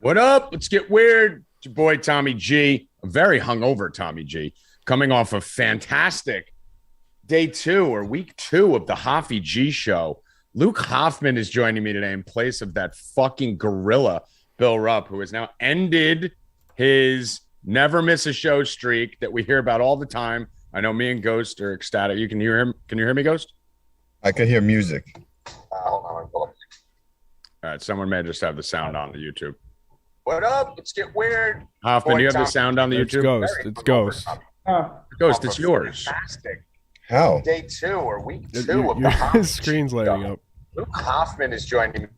What up? Let's get weird. It's your boy Tommy G. A very hungover Tommy G. Coming off a fantastic day two or week two of the Hoffy G show. Luke Hoffman is joining me today in place of that fucking gorilla, Bill Rupp, who has now ended his never miss a show streak that we hear about all the time. I know me and Ghost are ecstatic. You can hear him. Can you hear me, Ghost? I can hear music. Hold on. All right. Someone may just have the sound on the YouTube. What up? Let's get weird. Hoffman, do you have the sound on the YouTube? It's Ghost. Ghost, it's yours. Fantastic. How? Day two or week two of the Your screen's lighting up. Luke Hoffman is joining me.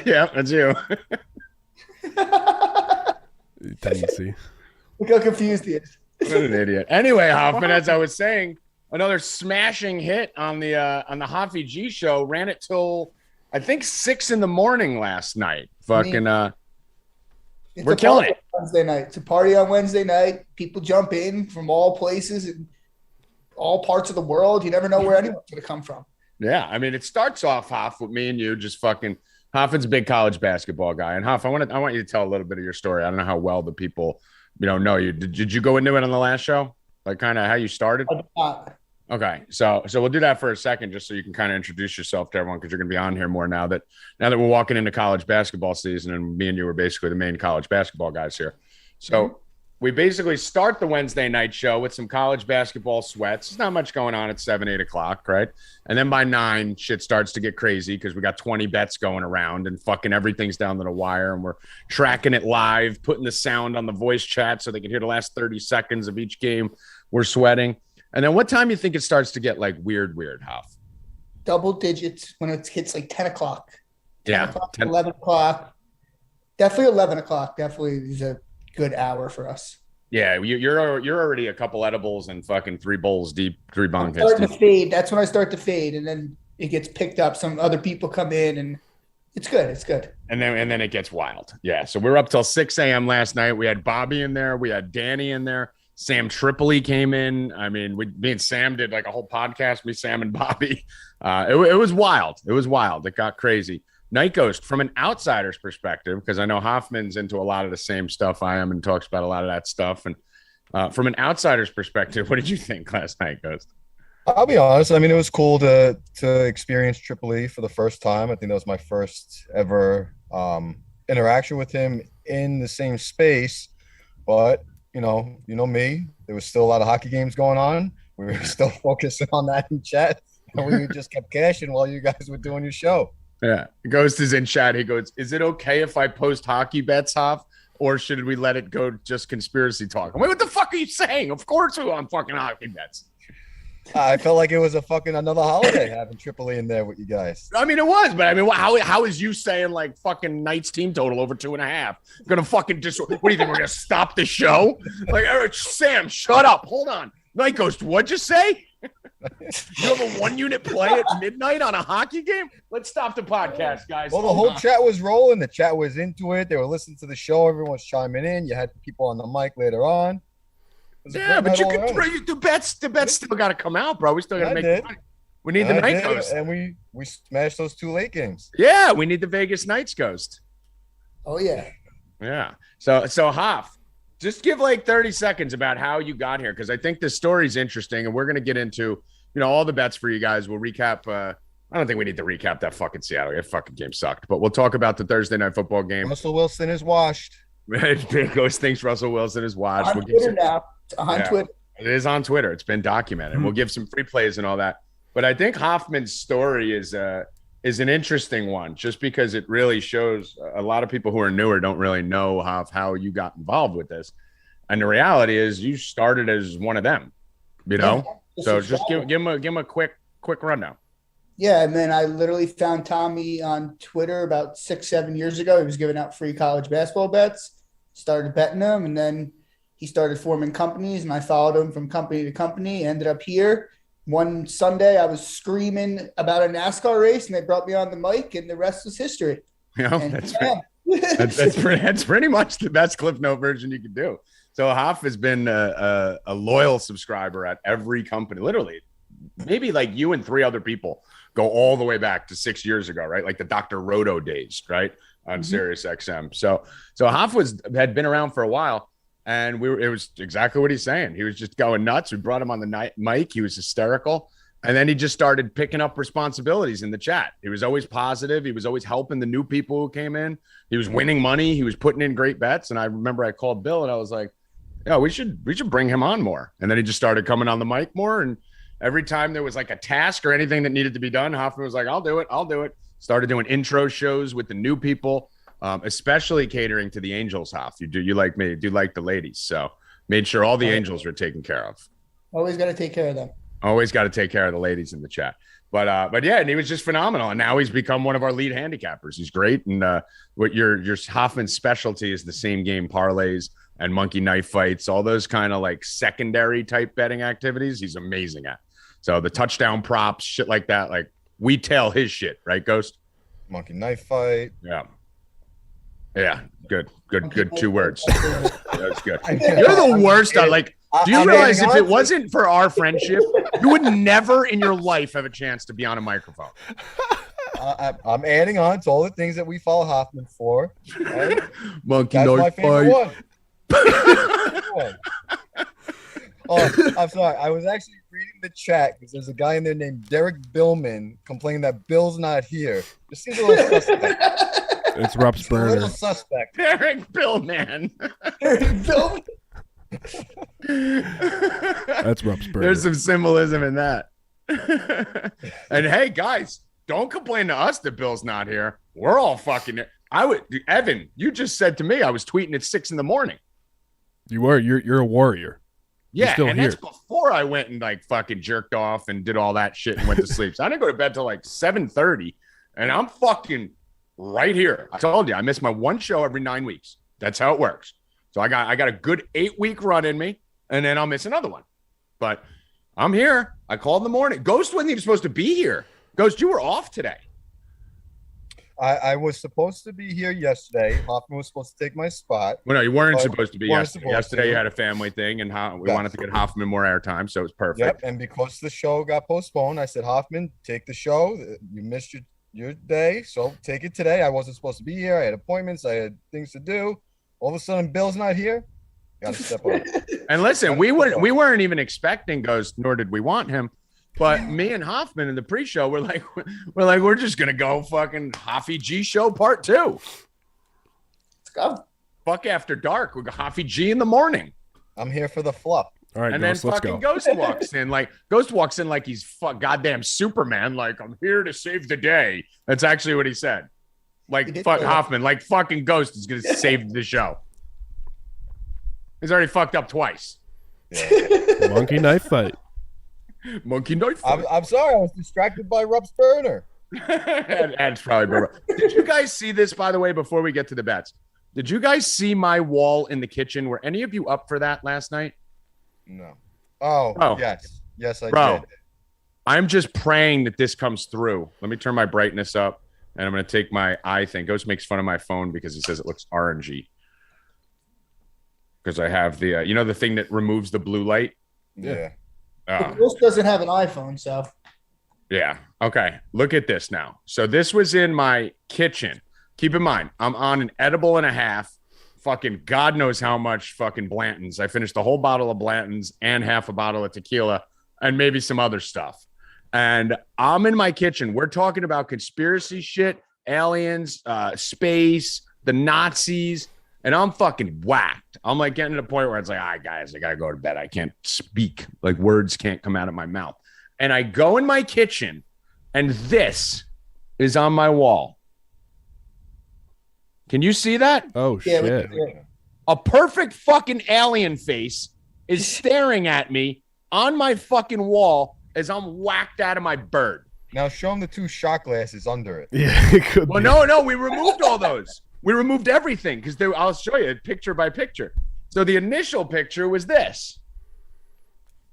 Yeah, that's you. Tendency. Look how confused he is. What an idiot. Anyway, Hoffman, as I was saying, another smashing hit on the Hoffy G show. Ran it till I think 6 a.m. last night. We're killing it. Wednesday night. It's a party on Wednesday night. People jump in from all places and all parts of the world. You never know where anyone's going to come from. Yeah, I mean, it starts off, Hoff, with me and you just fucking. Hoffin's a big college basketball guy, and Hoff, I want you to tell a little bit of your story. I don't know how well the people, know you. Did you go into it on the last show, like kind of how you started? Okay, so we'll do that for a second, just so you can kind of introduce yourself to everyone, because you're going to be on here more now that we're walking into college basketball season, and me and you are basically the main college basketball guys here. So we basically start the Wednesday night show with some college basketball sweats. There's not much going on at 7, 8 o'clock, right? And then by 9, shit starts to get crazy because we got 20 bets going around and fucking everything's down to the wire, and we're tracking it live, putting the sound on the voice chat so they can hear the last 30 seconds of each game. We're sweating. And then what time you think it starts to get like weird, Hoff? Double digits when it hits like 10 o'clock. 10 o'clock, 11 o'clock. Definitely 11 o'clock. Definitely is a good hour for us. Yeah, you're already a couple edibles and fucking 3 bowls deep, 3 bong hits. Starting to fade. That's when I start to fade, and then it gets picked up. Some other people come in, and it's good. It's good. And then it gets wild. Yeah. So we're up till 6 a.m. last night. We had Bobby in there. We had Danny in there. Sam Tripoli came in. I mean, me and Sam did like a whole podcast. Me, Sam, and Bobby. It was wild. It was wild. It got crazy. Night Ghost, from an outsider's perspective, because I know Hoffman's into a lot of the same stuff I am and talks about a lot of that stuff. And from an outsider's perspective, what did you think last night, Ghost? I'll be honest. I mean, it was cool to experience Tripoli for the first time. I think that was my first ever interaction with him in the same space. But you know me. There was still a lot of hockey games going on. We were still focusing on that in chat, and we just kept cashing while you guys were doing your show. Yeah, Ghost is in chat. He goes, "Is it okay if I post hockey bets, Hoff, or should we let it go just conspiracy talk?" I'm like, "What the fuck are you saying? Of course we want fucking hockey bets." I felt like it was a fucking another holiday having Tripoli in there with you guys. I mean, it was, but I mean, how is you saying like fucking Knights team total over 2.5? Gonna fucking what do you think? We're gonna stop the show? Like, Sam, shut up. Hold on. Night Ghost, what'd you say? You have a 1-unit play at midnight on a hockey game? Let's stop the podcast, guys. Well, the whole chat was rolling. The chat was into it. They were listening to the show. Everyone was chiming in. You had people on the mic later on. Yeah, but you can throw the bets. The bets still got to come out, bro. We still got to make money. We need the Night Ghost, and we smashed those 2 late games. Yeah, we need the Vegas Knights Ghost. Oh yeah, yeah. So Hoff, just give like 30 seconds about how you got here, because I think this story's interesting, and we're gonna get into all the bets for you guys. We'll recap. I don't think we need to recap that fucking Seattle. That fucking game sucked, but we'll talk about the Thursday night football game. Russell Wilson is washed. Ghost thinks Russell Wilson is washed. On Twitter now. On Twitter. It is on Twitter. It's been documented. We'll give some free plays and all that. But I think Hoffman's story is an interesting one, just because it really shows a lot of people who are newer don't really know how you got involved with this. And the reality is you started as one of them, Yeah, so just give him a quick rundown. Yeah, and then I literally found Tommy on Twitter about 6-7 years ago. He was giving out free college basketball bets. Started betting them, and then he started forming companies, and I followed him from company to company. Ended up here. One Sunday, I was screaming about a NASCAR race, and they brought me on the mic, and the rest was history. That's pretty much the best Cliff Note version you could do. So Hoff has been a loyal subscriber at every company, literally. Maybe like you and 3 other people go all the way back to 6 years ago, right? Like the Dr. Roto days, right? on Sirius XM. So Hoff had been around for a while, and it was exactly what he's saying. He was just going nuts. We brought him on the mic. He was hysterical. And then he just started picking up responsibilities in the chat. He was always positive. He was always helping the new people who came in. He was winning money. He was putting in great bets. And I remember I called Bill and I was like, yeah, we should bring him on more. And then he just started coming on the mic more. And every time there was like a task or anything that needed to be done, Hoffman was like, I'll do it. Started doing intro shows with the new people, especially catering to the Angels, Hoff. You like me, do like the ladies. So made sure all the Angels were taken care of. Always got to take care of them. Always got to take care of the ladies in the chat. But yeah, and he was just phenomenal. And now he's become one of our lead handicappers. He's great. And what your Hoffman's specialty is the same game parlays and monkey knife fights, all those kind of like secondary type betting activities. He's amazing at. So the touchdown props, shit like that, like we tell his shit, right, Ghost? Monkey knife fight. Yeah. Good. 2 words. That's good. You're the worst. Do you realize if it wasn't for our friendship, you would never in your life have a chance to be on a microphone? I'm adding on to all the things that we follow Hoffman for. Right? Monkey That's my knife favorite fight. one. Oh, I'm sorry. I was actually reading the chat because there's a guy in there named Derek Billman complaining that Bill's not here. This seems a little suspect. It's Rupp's A little burner. suspect. Derek Billman. That's Rupp's burner. There's some symbolism in that. And hey, guys, don't complain to us that Bill's not here. We're all fucking. Evan, you just said to me I was tweeting at 6 a.m. You were. You're a warrior. Yeah, still and here. that's before I went and like fucking jerked off and did all that shit and went to sleep. So I didn't go to bed till like 7:30, and I'm fucking right here. I told you I miss my one show every 9 weeks. That's how it works. So I got a good 8-week run in me, and then I'll miss another one. But I'm here. I called in the morning. Ghost wasn't even supposed to be here. Ghost, you were off today. I was supposed to be here yesterday. Hoffman was supposed to take my spot. Well, no, you weren't But supposed to be weren't yesterday. supposed Yesterday to. you had a family thing, and we Yes. wanted to get Hoffman more airtime, so it's perfect. Yep, and because the show got postponed, I said, Hoffman, take the show. You missed your day, so take it today. I wasn't supposed to be here. I had appointments. I had things to do. All of a sudden, Bill's not here. Got to step up. And listen, we weren't even expecting Ghost, nor did we want him. But me and Hoffman in the pre-show, we're just gonna go fucking Hoffy G show part 2. Let's go. Fuck after dark. We got Hoffy G in the morning. I'm here for the fluff. All right, And Ghost, then let's fucking go. Ghost walks in like he's goddamn Superman, like I'm here to save the day. That's actually what he said. Like He did fuck say that. Hoffman, like fucking Ghost is gonna save the show. He's already fucked up twice. Monkey knife fight. Monkey knife. I'm sorry. I was distracted by Rupp's burner. That's probably. Did you guys see this, by the way, before we get to the bets? Did you guys see my wall in the kitchen? Were any of you up for that last night? No. Oh, Oh. yes, I Bro, did. I'm just praying that this comes through. Let me turn my brightness up, and I'm going to take my eye thing. Ghost makes fun of my phone because he says it looks orangey. Because I have the, the thing that removes the blue light. Yeah. Ghost doesn't have an iPhone, so Yeah. Okay. Look at this now. So this was in my kitchen. Keep in mind, I'm on an edible and a half. Fucking God knows how much fucking Blanton's. I finished the whole bottle of Blanton's and half a bottle of tequila and maybe some other stuff. And I'm in my kitchen. We're talking about conspiracy shit, aliens, space, the Nazis, and I'm fucking whacked. I'm like getting to the point where it's like, all right, guys, I got to go to bed. I can't speak. Like words can't come out of my mouth. And I go in my kitchen and this is on my wall. Can you see that? Oh, yeah, shit. A perfect fucking alien face is staring at me on my fucking wall as I'm whacked out of my bird. Now show him the 2 shot glasses under it. Yeah, it could Well, be. no, we removed all those. We removed everything because I'll show you picture by picture. So the initial picture was this,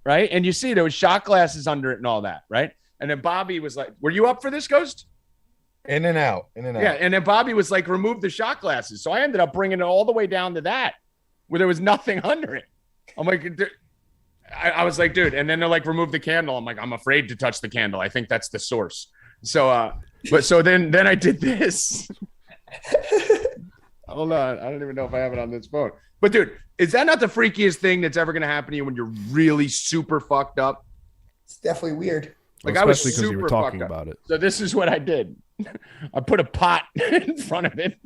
right? And you see there was shot glasses under it and all that, right? And then Bobby was like, were you up for this, Ghost? In and out. Yeah, and then Bobby was like, remove the shot glasses. So I ended up bringing it all the way down to that where there was nothing under it. I'm like, I was like, dude. And then they're like, remove the candle. I'm like, I'm afraid to touch the candle. I think that's the source. So, so then I did this. Hold on. I don't even know if I have it on this phone. But dude, is that not the freakiest thing that's ever going to happen to you when you're really super fucked up? It's definitely weird. Like I was especially because you super were talking fucked up. about it. So this is what I did. I put a pot in front of it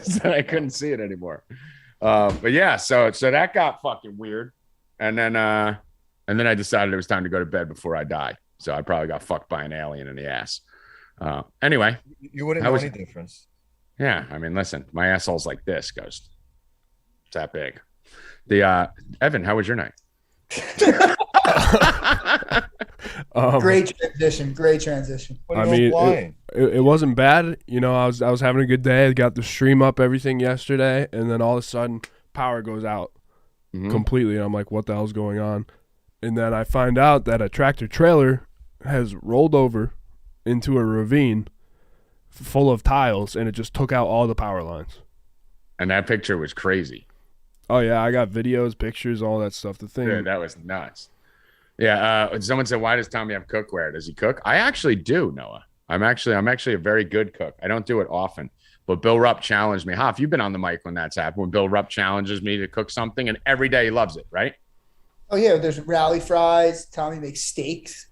so I couldn't see it anymore. But yeah, so that got fucking weird. And then I decided it was time to go to bed before I die. So I probably got fucked by an alien in the ass. Anyway. You wouldn't know any difference. Yeah. I mean, listen, my asshole's like this, Ghost. It's that big. The Evan, how was your night? Great transition. I mean, it wasn't bad. You know, I was having a good day. I got the stream up everything yesterday, and then all of a sudden, power goes out completely. And I'm like, what the hell's going on? And then I find out that a tractor trailer has rolled over into a ravine full of tiles, and it just took out all the power lines. And that picture was crazy. Oh yeah, I got videos, pictures, all that stuff. The thing, dude, that was nuts. Yeah. Someone said, "Why does Tommy have cookware? Does he cook?" I actually do, Noah. I'm actually a very good cook. I don't do it often, but Bill Rupp challenged me. Hoff, you've been on the mic when that's happened. When Bill Rupp challenges me to cook something, and every day he loves it, right? Oh yeah, there's rally fries. Tommy makes steaks.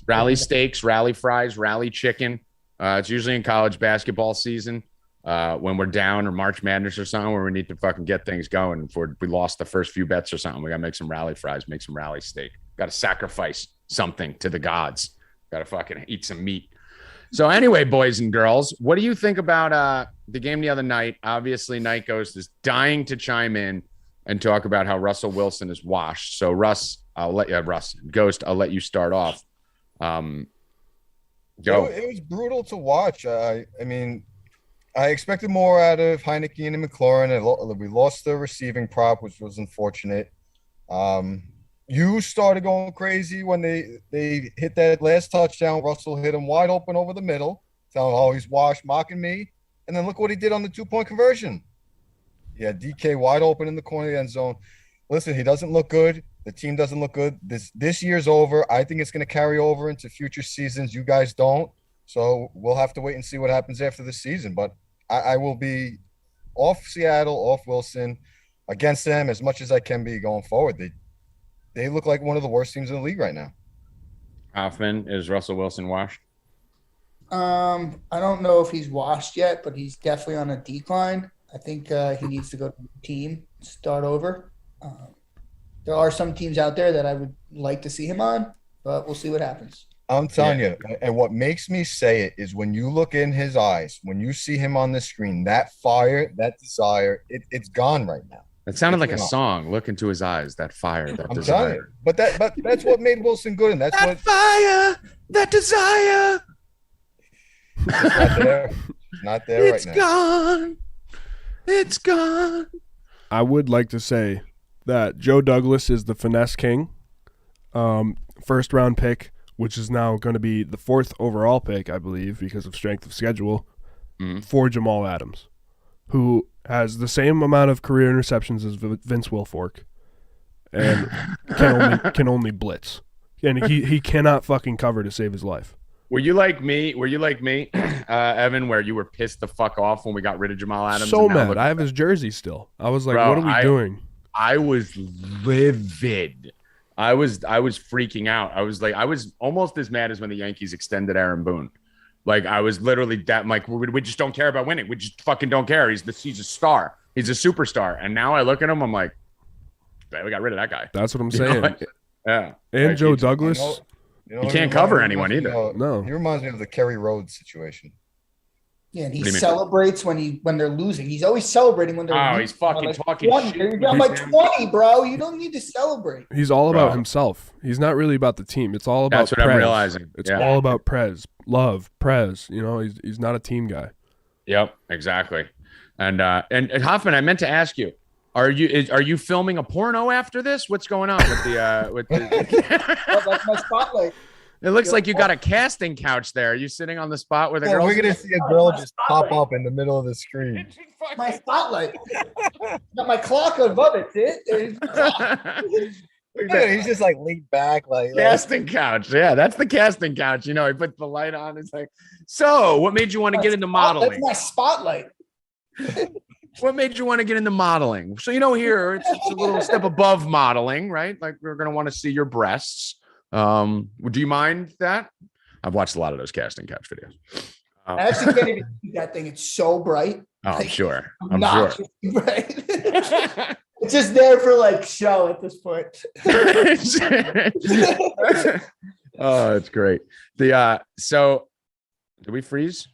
Rally steaks, rally fries, rally chicken. It's usually in college basketball season. When we're down or March Madness or something where we need to fucking get things going. If we lost the first few bets or something, we got to make some rally fries, make some rally steak. Got to sacrifice something to the gods. Got to fucking eat some meat. So anyway, boys and girls, what do you think about the game the other night? Obviously, Night Ghost is dying to chime in and talk about how Russell Wilson is washed. So Ghost, I'll let you start off. Go. It was brutal to watch. I mean, I expected more out of Heineke and McLaurin. We lost the receiving prop, which was unfortunate. You started going crazy when they hit that last touchdown. Russell hit him wide open over the middle, telling, "Oh, he's washed," mocking me. And then look what he did on the 2-point conversion. Yeah, DK wide open in the corner of the end zone. Listen, he doesn't look good. The team doesn't look good. This year's over. I think it's going to carry over into future seasons. You guys don't. So we'll have to wait and see what happens after the season. But I will be off Seattle, off Wilson, against them as much as I can be going forward. They look like one of the worst teams in the league right now. Hoffman, is Russell Wilson washed? I don't know if he's washed yet, but he's definitely on a decline. I think he needs to go to the team, start over. There are some teams out there that I would like to see him on, but we'll see what happens. I'm telling you, and what makes me say it is when you look in his eyes, when you see him on the screen, that fire, that desire, it's gone right now. It sounded like a song. Look into his eyes, that fire, that desire. But that's what made Wilson good, and that's that what fire, that desire. It's not there. Not there it's right now. Gone. It's gone. I would like to say that Joe Douglas is the finesse king. First round pick, which is now going to be the 4th overall pick, I believe, because of strength of schedule, for Jamal Adams, who has the same amount of career interceptions as Vince Wilfork and can only blitz. And he cannot fucking cover to save his life. Were you like me, Evan, where you were pissed the fuck off when we got rid of Jamal Adams? So mad. I have his jersey still. I was like, bro, what are we doing? I was livid. I was freaking out. I was almost as mad as when the Yankees extended Aaron Boone. Like, I was literally that, like, we just don't care about winning. We just fucking don't care. He's a star. He's a superstar. And now I look at him, I'm like, we got rid of that guy. That's what I'm saying. Yeah. And Joe Douglas. He can't cover anyone either. No. He reminds me of the Kerry Rhodes situation. Yeah, and he celebrates when they're losing. He's always celebrating when they're losing. Oh, he's fucking talking 20. shit. You're down by 20, bro. You don't need to celebrate. He's all about himself. He's not really about the team. It's all about That's what Prez. I'm realizing. It's all about Prez. Love, Prez. You know, he's not a team guy. Yep, exactly. And Hoffman, I meant to ask you, are you filming a porno after this? What's going on with the That's my spotlight. It looks like you got a casting couch there. Are you sitting on the spot where the girls? We're gonna see a girl just pop up in the middle of the screen. My spotlight. Got my clock above it. There's my clock. Yeah, he's just like leaned back, like casting couch. Yeah, that's the casting couch. You know, he put the light on. It's like, so what made you want to get into modeling? That's my spotlight. What made you want to get into modeling? So, you know, here it's a little step above modeling, right? Like we're going to want to see your breasts. Do you mind that? I've watched a lot of those casting couch videos. I actually can't even see that thing. It's so bright. Oh, I'm sure. I'm not sure. Bright. It's just there for like show at this point. Oh, it's great. So did we freeze?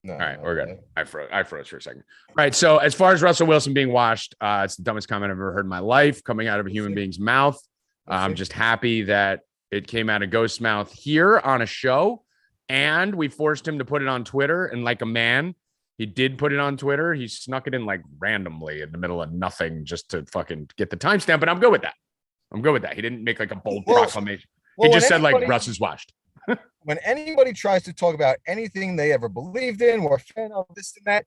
No, all right, we're good. I froze for a second. All right. So as far as Russell Wilson being washed, it's the dumbest comment I've ever heard in my life coming out of a human being's mouth. I'm just happy that it came out of Ghost's mouth here on a show, and we forced him to put it on Twitter. And like a man, he did put it on Twitter. He snuck it in like randomly in the middle of nothing just to fucking get the timestamp. But I'm good with that. He didn't make like a bold proclamation. He just said like Russ is washed. When anybody tries to talk about anything they ever believed in or a fan of this and that,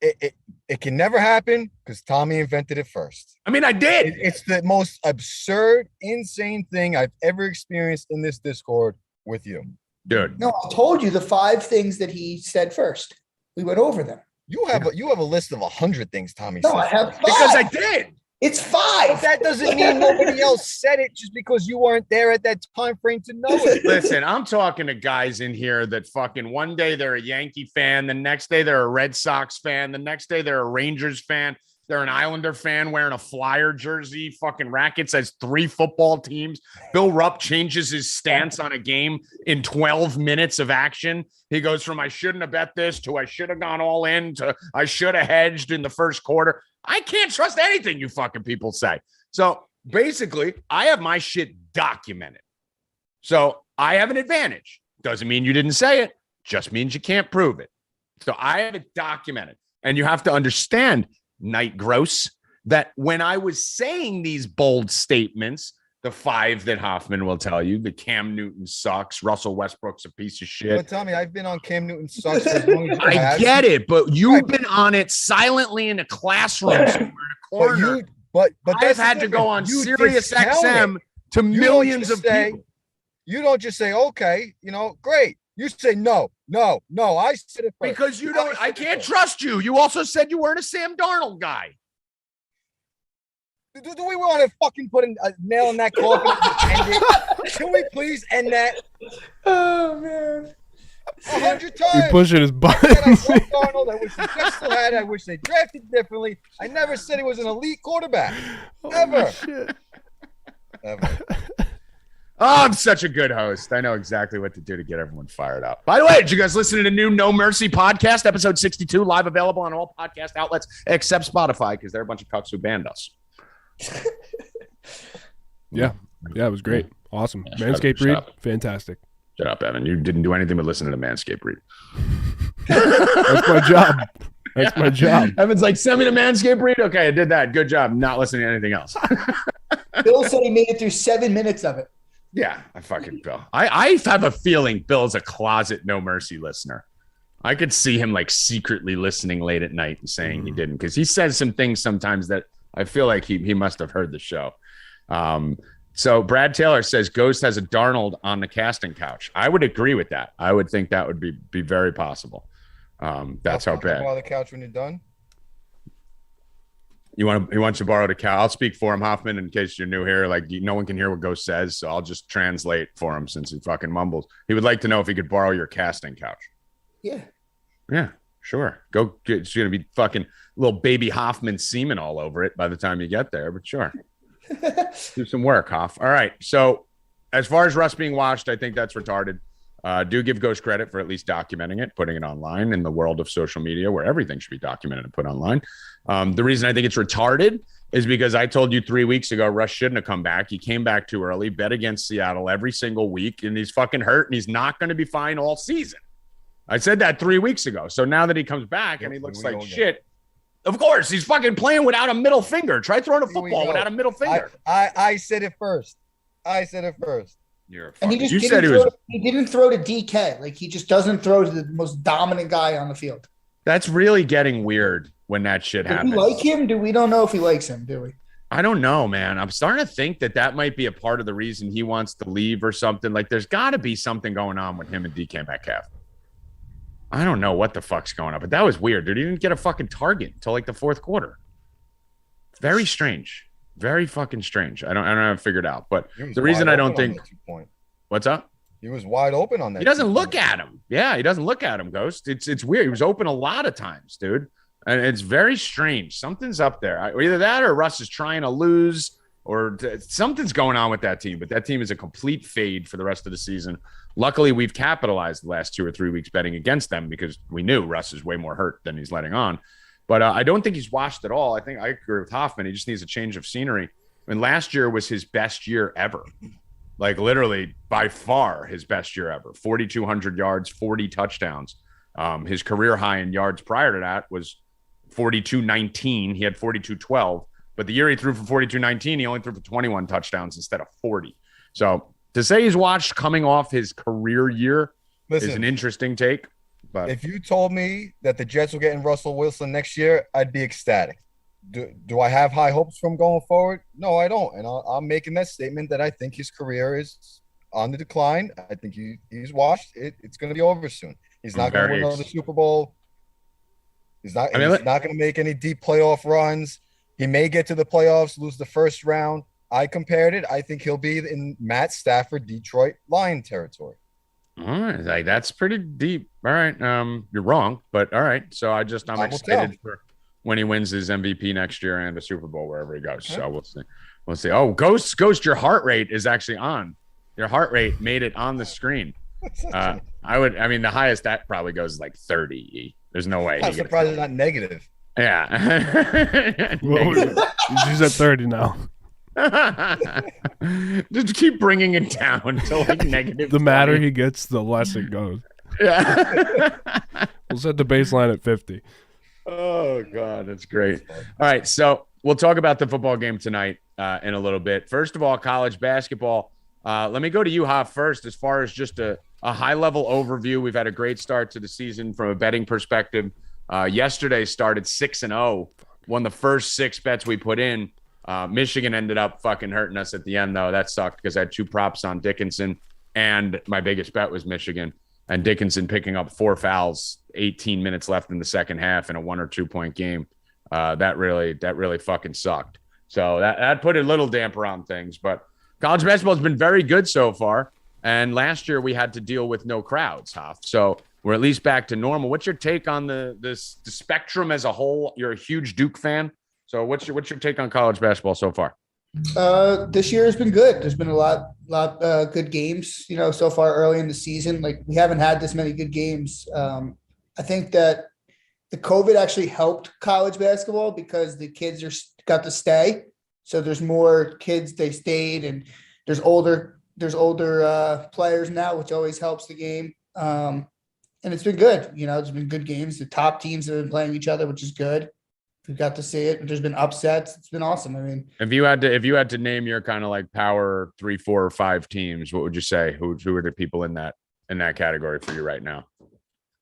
it can never happen because Tommy invented it first. I mean, I did. It's the most absurd, insane thing I've ever experienced in this Discord with you. Dude. No, I told you the 5 things that he said first. We went over them. You have a list of 100 things Tommy said. No, I have 5. Because I did. It's 5. But that doesn't mean nobody else said it just because you weren't there at that time frame to know it. Listen, I'm talking to guys in here that fucking one day they're a Yankee fan, the next day they're a Red Sox fan, the next day they're a Rangers fan, they're an Islander fan wearing a Flyer jersey. Fucking Racket says 3 football teams. Bill Rupp changes his stance on a game in 12 minutes of action. He goes from I shouldn't have bet this to I should have gone all in to I should have hedged in the first quarter. I can't trust anything you fucking people say. So basically, I have my shit documented. So I have an advantage. Doesn't mean you didn't say it. Just means you can't prove it. So I have it documented. And you have to understand, Night Gross, that when I was saying these bold statements, the 5 that Hoffman will tell you, that Cam Newton sucks, Russell Westbrook's a piece of shit. But tell me, I've been on Cam Newton sucks for as long as you I have. get it, but you've been on it silently in a classroom somewhere in a corner. But I've had to go on Sirius XM to millions of people. You don't just say, okay, great. You say, no, I said it first. Because I can't trust you. You also said you weren't a Sam Darnold guy. Do we want to fucking put a nail in that coffin and end it? Can we please end that? Oh, man. 100 times. You're pushing his buttons. I wish the Jets still had it. I wish they drafted differently. I never said he was an elite quarterback. Ever. Ever. Oh, I'm such a good host. I know exactly what to do to get everyone fired up. By the way, did you guys listen to the new No Mercy podcast, episode 62, live available on all podcast outlets except Spotify because they're a bunch of cucks who banned us. Yeah, it was great. Awesome. Yeah, Manscaped read, fantastic. Shut up, Evan. You didn't do anything but listen to the Manscaped read. That's my job. That's my job. Evan's like, send me the Manscaped read. Okay, I did that. Good job. Not listening to anything else. Bill said he made it through 7 minutes of it. Yeah, I fucking Bill. I have a feeling Bill's a closet No Mercy listener. I could see him like secretly listening late at night and saying he didn't, because he says some things sometimes that I feel like he must have heard the show. So Brad Taylor says Ghost has a Darnold on the casting couch. I would agree with that. I would think that would be very possible. That's how bad. Borrow the couch when you're done. He wants to borrow the couch. I'll speak for him, Hoffman, in case you're new here. Like, no one can hear what Ghost says, so I'll just translate for him since he fucking mumbles. He would like to know if he could borrow your casting couch. Yeah, sure. It's going to be fucking little baby Hoffman semen all over it by the time you get there, but sure. Do some work, Hoff. All right. So as far as Russ being watched, I think that's retarded. Do give Ghost credit for at least documenting it, putting it online in the world of social media where everything should be documented and put online. The reason I think it's retarded is because I told you 3 weeks ago, Russ shouldn't have come back. He came back too early, bet against Seattle every single week, and he's fucking hurt, and he's not going to be fine all season. I said that 3 weeks ago. So now that he comes back and he looks like shit, of course, he's fucking playing without a middle finger. Try throwing a football without a middle finger. I said it first. You're and he didn't throw to DK. Like, he just doesn't throw to the most dominant guy on the field. That's really getting weird when that shit happens. Do we like him? We don't know if he likes him, do we? I don't know, man. I'm starting to think that might be a part of the reason he wants to leave or something. Like, there's got to be something going on with him and DK Metcalf. I don't know what the fuck's going on, but that was weird, dude. He didn't get a fucking target until like the fourth quarter. Very strange. Very fucking strange. I don't have it figured out. But the reason I don't think what's up? He was wide open on that. He doesn't look at him. Yeah, he doesn't look at him, Ghost. It's weird. He was open a lot of times, dude. And it's very strange. Something's up there. Either that or Russ is trying to lose or something's going on with that team. But that team is a complete fade for the rest of the season. Luckily, we've capitalized the last 2 or 3 weeks betting against them because we knew Russ is way more hurt than he's letting on. But I don't think he's washed at all. I think I agree with Hoffman. He just needs a change of scenery. I mean, last year was his best year ever. Like literally by far his best year ever. 4,200 yards, 40 touchdowns. His career high in yards prior to that was 42.19. He had 42.12. But the year he threw for 42.19, he only threw for 21 touchdowns instead of 40. So to say he's watched coming off his career year is an interesting take. But if you told me that the Jets were getting Russell Wilson next year, I'd be ecstatic. Do I have high hopes from going forward? No, I don't. And I'm making that statement that I think his career is on the decline. I think he's washed. It's going to be over soon. He's not going to win another Super Bowl. He's not going to make any deep playoff runs. He may get to the playoffs, lose the first round. I compared it. I think he'll be in Matt Stafford, Detroit Lion territory. All right, like that's pretty deep. All right, you're wrong, but all right. So I'm excited for when he wins his MVP next year and the Super Bowl wherever he goes. So we'll see. We'll see. Oh, Ghost, your heart rate is actually on. Your heart rate made it on the screen. The highest that probably goes is like 30. There's no way. I'm surprised it's not negative. Yeah. She's at 30 now. Just keep bringing it down to like negative. The madder he gets, the less it goes. Yeah. We'll set the baseline at 50. Oh God, that's great. All right, so we'll talk about the football game tonight in a little bit. First of all, college basketball. Let me go to you, Hoff, first. As far as just a high-level overview, we've had a great start to the season from a betting perspective. Yesterday started 6-0, won the first 6 bets we put in. Michigan ended up fucking hurting us at the end, though. That sucked because I had 2 props on Dickinson, and my biggest bet was Michigan. And Dickinson picking up 4 fouls, 18 minutes left in the second half in a 1 or 2 point game. That really fucking sucked. So that put a little damper on things. But college basketball has been very good so far. And last year we had to deal with no crowds, Hoff. So we're at least back to normal. What's your take on the spectrum as a whole? You're a huge Duke fan. So what's your take on college basketball so far? This year has been good. There's been a lot good games, so far early in the season. Like we haven't had this many good games. I think that the COVID actually helped college basketball because the kids got to stay. So there's more kids, they stayed, and there's older players now, which always helps the game. And it's been good. It's been good games. The top teams have been playing each other, which is good. We got to see it. There's been upsets. It's been awesome. I mean, if you had to name your kind of like power 3, 4, or 5 teams, what would you say? Who are the people in that category for you right now?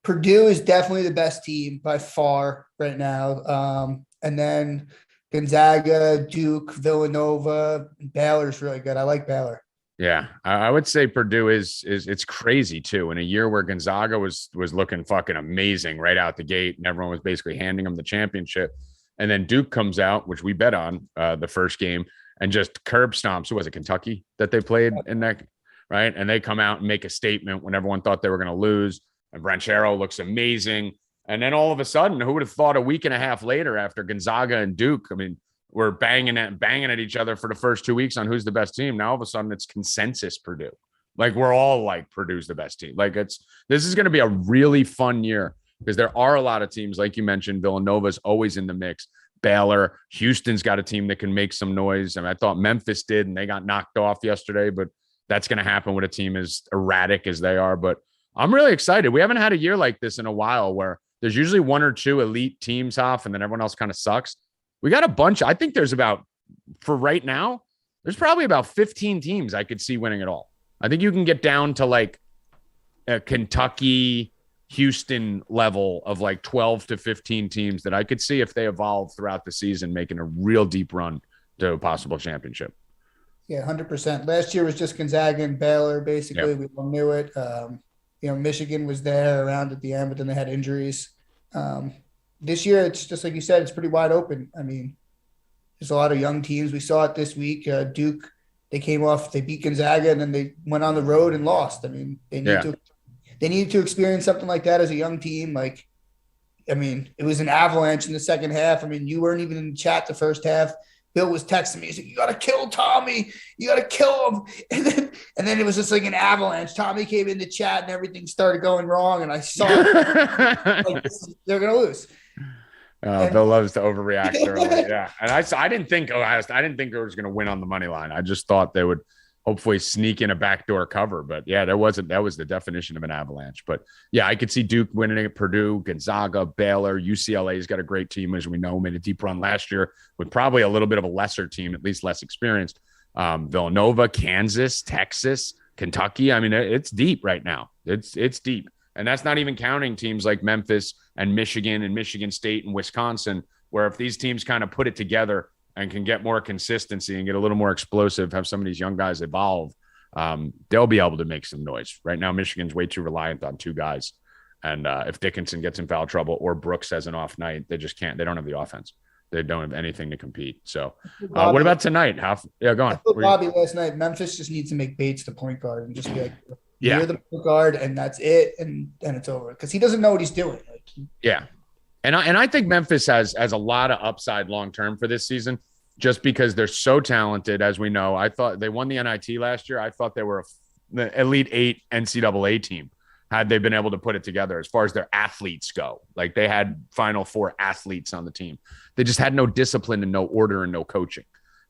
Purdue is definitely the best team by far right now. And then Gonzaga, Duke, Villanova, Baylor's really good. I like Baylor. Yeah, I would say Purdue is it's crazy too. In a year where Gonzaga was looking fucking amazing right out the gate, and everyone was basically handing them the championship. And then Duke comes out, which we bet on the first game, and just curb stomps. Who was it, Kentucky, that they played in that, right? And they come out and make a statement when everyone thought they were going to lose. And Branchero looks amazing. And then all of a sudden, who would have thought a week and a half later after Gonzaga and Duke, I mean, we're banging at each other for the first 2 weeks on who's the best team. Now all of a sudden it's consensus Purdue. Like we're all like Purdue's the best team. Like this is going to be a really fun year. Because there are a lot of teams, like you mentioned, Villanova's always in the mix. Baylor, Houston's got a team that can make some noise. I mean, I thought Memphis did, and they got knocked off yesterday, but that's going to happen with a team as erratic as they are. But I'm really excited. We haven't had a year like this in a while where there's usually 1 or 2 elite teams off, and then everyone else kind of sucks. We got a bunch. I think there's for right now, there's probably about 15 teams I could see winning it all. I think you can get down to like a Kentucky, Houston level of like 12 to 15 teams that I could see if they evolve throughout the season, making a real deep run to a possible championship. Yeah, 100%. Last year was just Gonzaga and Baylor. Basically, Yep. we all knew it. Michigan was there around at the end, but then they had injuries. This year, it's just like you said, it's pretty wide open. I mean, there's a lot of young teams. We saw it this week. Duke, they beat Gonzaga, and then they went on the road and lost. I mean, they needed to experience something like that as a young team. Like, I mean, it was an avalanche in the second half. I mean, you weren't even in the chat the first half. Bill was texting me. He said, "You got to kill Tommy. You got to kill him." And then it was just like an avalanche. Tommy came in the chat and everything started going wrong. And I saw like, they're going to lose. Bill loves to overreact early. Yeah. And I didn't think they was going to win on the money line. I just thought they would hopefully sneak in a backdoor cover. But yeah, that was the definition of an avalanche. But yeah, I could see Duke winning at Purdue, Gonzaga, Baylor, UCLA's got a great team, as we know, made a deep run last year with probably a little bit of a lesser team, at least less experienced. Villanova, Kansas, Texas, Kentucky. I mean, it's deep right now. It's deep. And that's not even counting teams like Memphis and Michigan State and Wisconsin, where if these teams kind of put it together and can get more consistency and get a little more explosive, have some of these young guys evolve, they'll be able to make some noise. Right now, Michigan's way too reliant on two guys. And if Dickinson gets in foul trouble or Brooks has an off night, they just can't. They don't have the offense. They don't have anything to compete. So what about tonight? Go on. Bobby last night, Memphis just needs to make Bates the point guard and just be like, yeah, you're the point guard, and that's it, and it's over. Because he doesn't know what he's doing. Yeah. And I think Memphis has a lot of upside long-term for this season, just because they're so talented, as we know. I thought they won the NIT last year. I thought they were the Elite Eight NCAA team had they been able to put it together as far as their athletes go. Like, they had Final Four athletes on the team. They just had no discipline and no order and no coaching.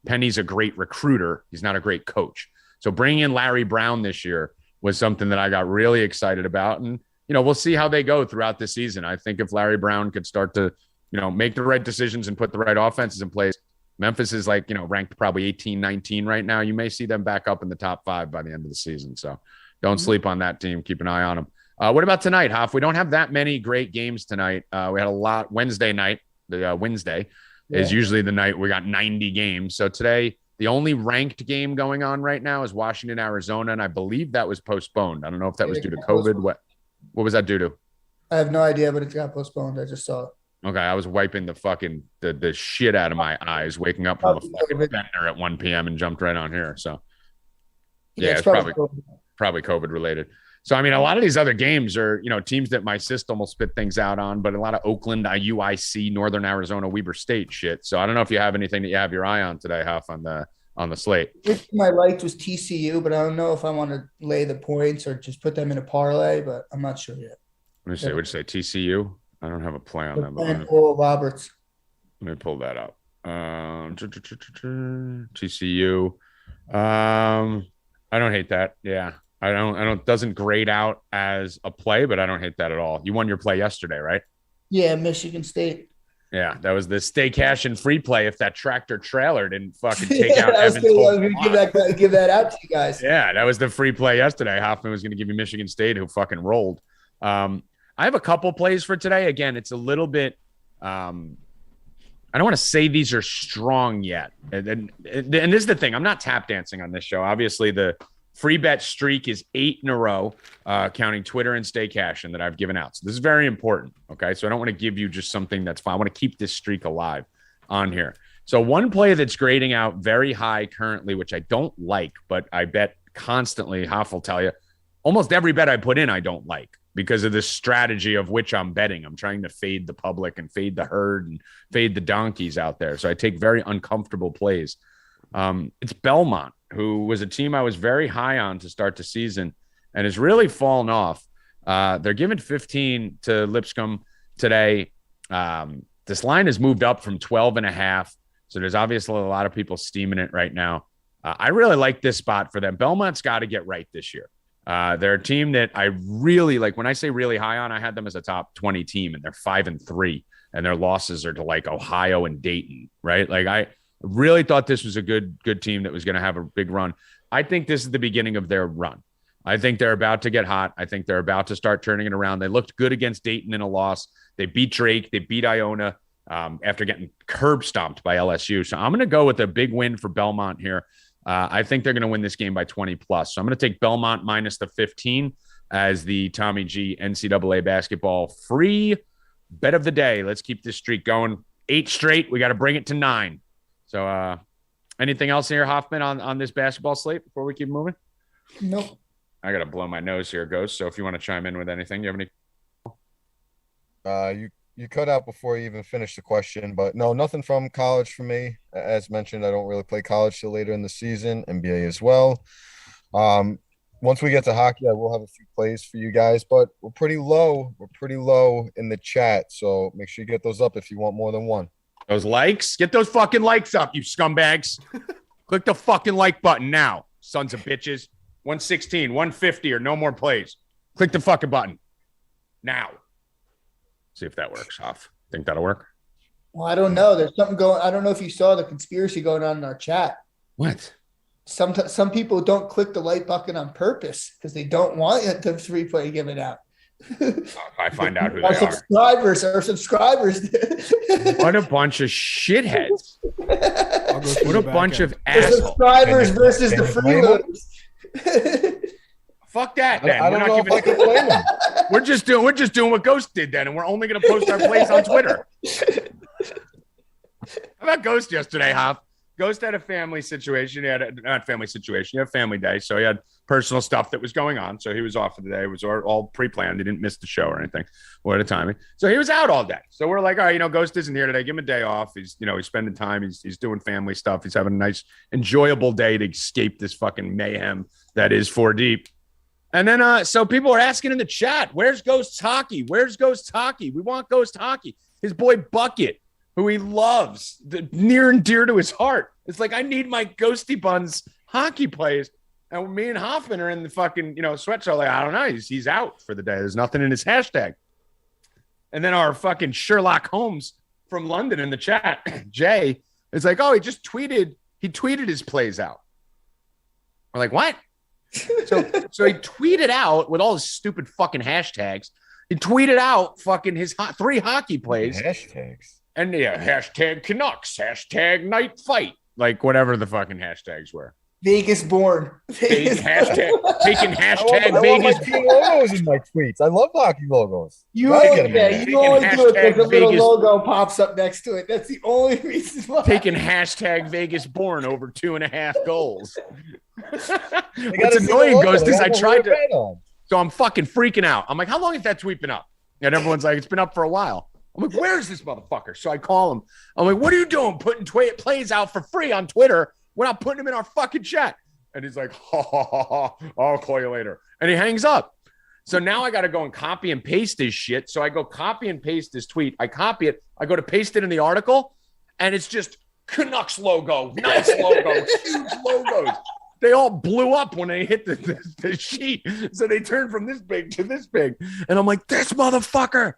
Penny's a great recruiter. He's not a great coach. So bringing in Larry Brown this year was something that I got really excited about. And, we'll see how they go throughout the season. I think if Larry Brown could start to, make the right decisions and put the right offenses in place, Memphis is ranked probably 18, 19 right now. You may see them back up in the top 5 by the end of the season. So don't sleep on that team. Keep an eye on them. What about tonight, Hoff? We don't have that many great games tonight. We had a lot Wednesday night. Wednesday is usually the night we got 90 games. So today, the only ranked game going on right now is Washington, Arizona. And I believe that was postponed. I don't know if that was due to COVID. What was that due to? I have no idea, but it got postponed. I just saw it. Okay, I was wiping the shit out of my eyes, waking up from a fucking bender at 1 p.m. and jumped right on here. So yeah, it's probably COVID related. So, I mean, a lot of these other games are, teams that my system will spit things out on, but a lot of Oakland, UIC, Northern Arizona, Weber State shit. So I don't know if you have anything that you have your eye on today, Huff, on the slate. My liked was TCU, but I don't know if I want to lay the points or just put them in a parlay, but I'm not sure yet. Let me see. Would you say TCU? I don't have a play on them. And Oral Roberts. Let me pull that up. TCU. I don't hate that. Yeah. I don't doesn't grade out as a play, but I don't hate that at all. You won your play yesterday, right? Yeah, Michigan State. Yeah, that was the Stay Cashin free play if that tractor trailer didn't fucking take out Evans. I was going to give that out to you guys. Yeah, that was the free play yesterday. Hoffman was going to give you Michigan State, who fucking rolled. I have a couple plays for today. Again, it's a little bit I don't want to say these are strong yet. And this is the thing. I'm not tap dancing on this show. Obviously, the free bet streak is 8 in a row, counting Twitter and Stay Cashin that I've given out. So this is very important. Okay. So I don't want to give you just something that's fine. I want to keep this streak alive on here. So one play that's grading out very high currently, which I don't like, but I bet constantly, Hoff will tell you, almost every bet I put in, I don't like because of this strategy of which I'm betting. I'm trying to fade the public and fade the herd and fade the donkeys out there. So I take very uncomfortable plays. It's Belmont, who was a team I was very high on to start the season and has really fallen off. They're giving 15 to Lipscomb today. This line has moved up from 12.5. So there's obviously a lot of people steaming it right now. I really like this spot for them. Belmont's got to get right this year. They're a team that I really like. When I say really high on, I had them as a top 20 team and they're 5-3 and their losses are to like Ohio and Dayton, right? Like I really thought this was a good team that was going to have a big run. I think this is the beginning of their run. I think they're about to get hot. I think they're about to start turning it around. They looked good against Dayton in a loss. They beat Drake. They beat Iona. after getting curb stomped by LSU. So I'm going to go with a big win for Belmont here. I think they're going to win this game by 20 plus. So I'm going to take Belmont minus the 15 as the Tommy G NCAA basketball free bet of the day. Let's keep this streak going. 8 straight. We got to bring it to 9. So anything else here, Hoffman, on this basketball slate before we keep moving? Nope. I got to blow my nose here, Ghost. So if you want to chime in with anything, you have any? You cut out before you even finished the question, but no, nothing from college for me. As mentioned, I don't really play college till later in the season, NBA as well. Once we get to hockey, I will have a few plays for you guys, but we're pretty low. We're pretty low in the chat, so make sure you get those up if you want more than one. Those likes? Get those fucking likes up, you scumbags. Click the fucking like button now, sons of bitches. 116, 150, or no more plays. Click the fucking button now. See if that works, Hoff. Think that'll work? Well, I don't know. There's something going. I don't know if you saw the conspiracy going on in our chat. What? Some people don't click the like button on purpose because they don't want the free play given out. I find out who they are. Subscribers. What a bunch of shitheads. What a bunch of The assholes. subscribers versus the freeloaders. Fuck that, then. I don't know if I can blame them. We're just doing what Ghost did then, and we're only going to post our plays on Twitter. How about Ghost yesterday, Hoff? Ghost had a family situation. He had not family situation. He had family day, so he had personal stuff that was going on. So he was off for the day. It was all pre-planned. He didn't miss the show or anything. What a timing! So he was out all day. So we're like, all right, Ghost isn't here today. Give him a day off. He's spending time. He's doing family stuff. He's having a nice, enjoyable day to escape this fucking mayhem that is 4 deep. And then, so people are asking in the chat, where's Ghost's hockey? Where's Ghost's hockey? We want Ghost hockey. His boy Bucket, who he loves, near and dear to his heart. It's like, I need my Ghosty Buns hockey plays. And me and Hoffman are in the fucking, sweatshop. Like, I don't know. He's out for the day. There's nothing in his hashtag. And then our fucking Sherlock Holmes from London in the chat, Jay, is like, oh, he tweeted his plays out. We're like, what? So he tweeted out with all his stupid fucking hashtags. He tweeted out fucking his 3 hockey plays. Hashtags. And yeah, hashtag Canucks, hashtag night fight, like whatever the fucking hashtags were. Vegas born. Taking hashtag I want Vegas. my team logos in my tweets. I love hockey logos. You Gotta only, get 'em in. you only do it because the little Vegas. logo pops up next to it. That's the only reason why. Taking hashtag Vegas born over 2.5 goals. What's gotta see the annoying, logo. Ghost, They is I have a tried to. red on. So I'm fucking freaking out. I'm like, how long has that tweet been up? And everyone's like, it's been up for a while. I'm like, where's this motherfucker? So I call him. I'm like, what are you doing putting plays out for free on Twitter? We're not putting them in our fucking chat. And he's like, ha, ha, ha, ha. I'll call you later. And he hangs up. So now I got to go and copy and paste his shit. So I go copy and paste his tweet. I copy it. I go to paste it in the article. And it's just Canucks logo, nice logo, huge logos. They all blew up when they hit the sheet. So they turned from this big to this big. And I'm like, this motherfucker.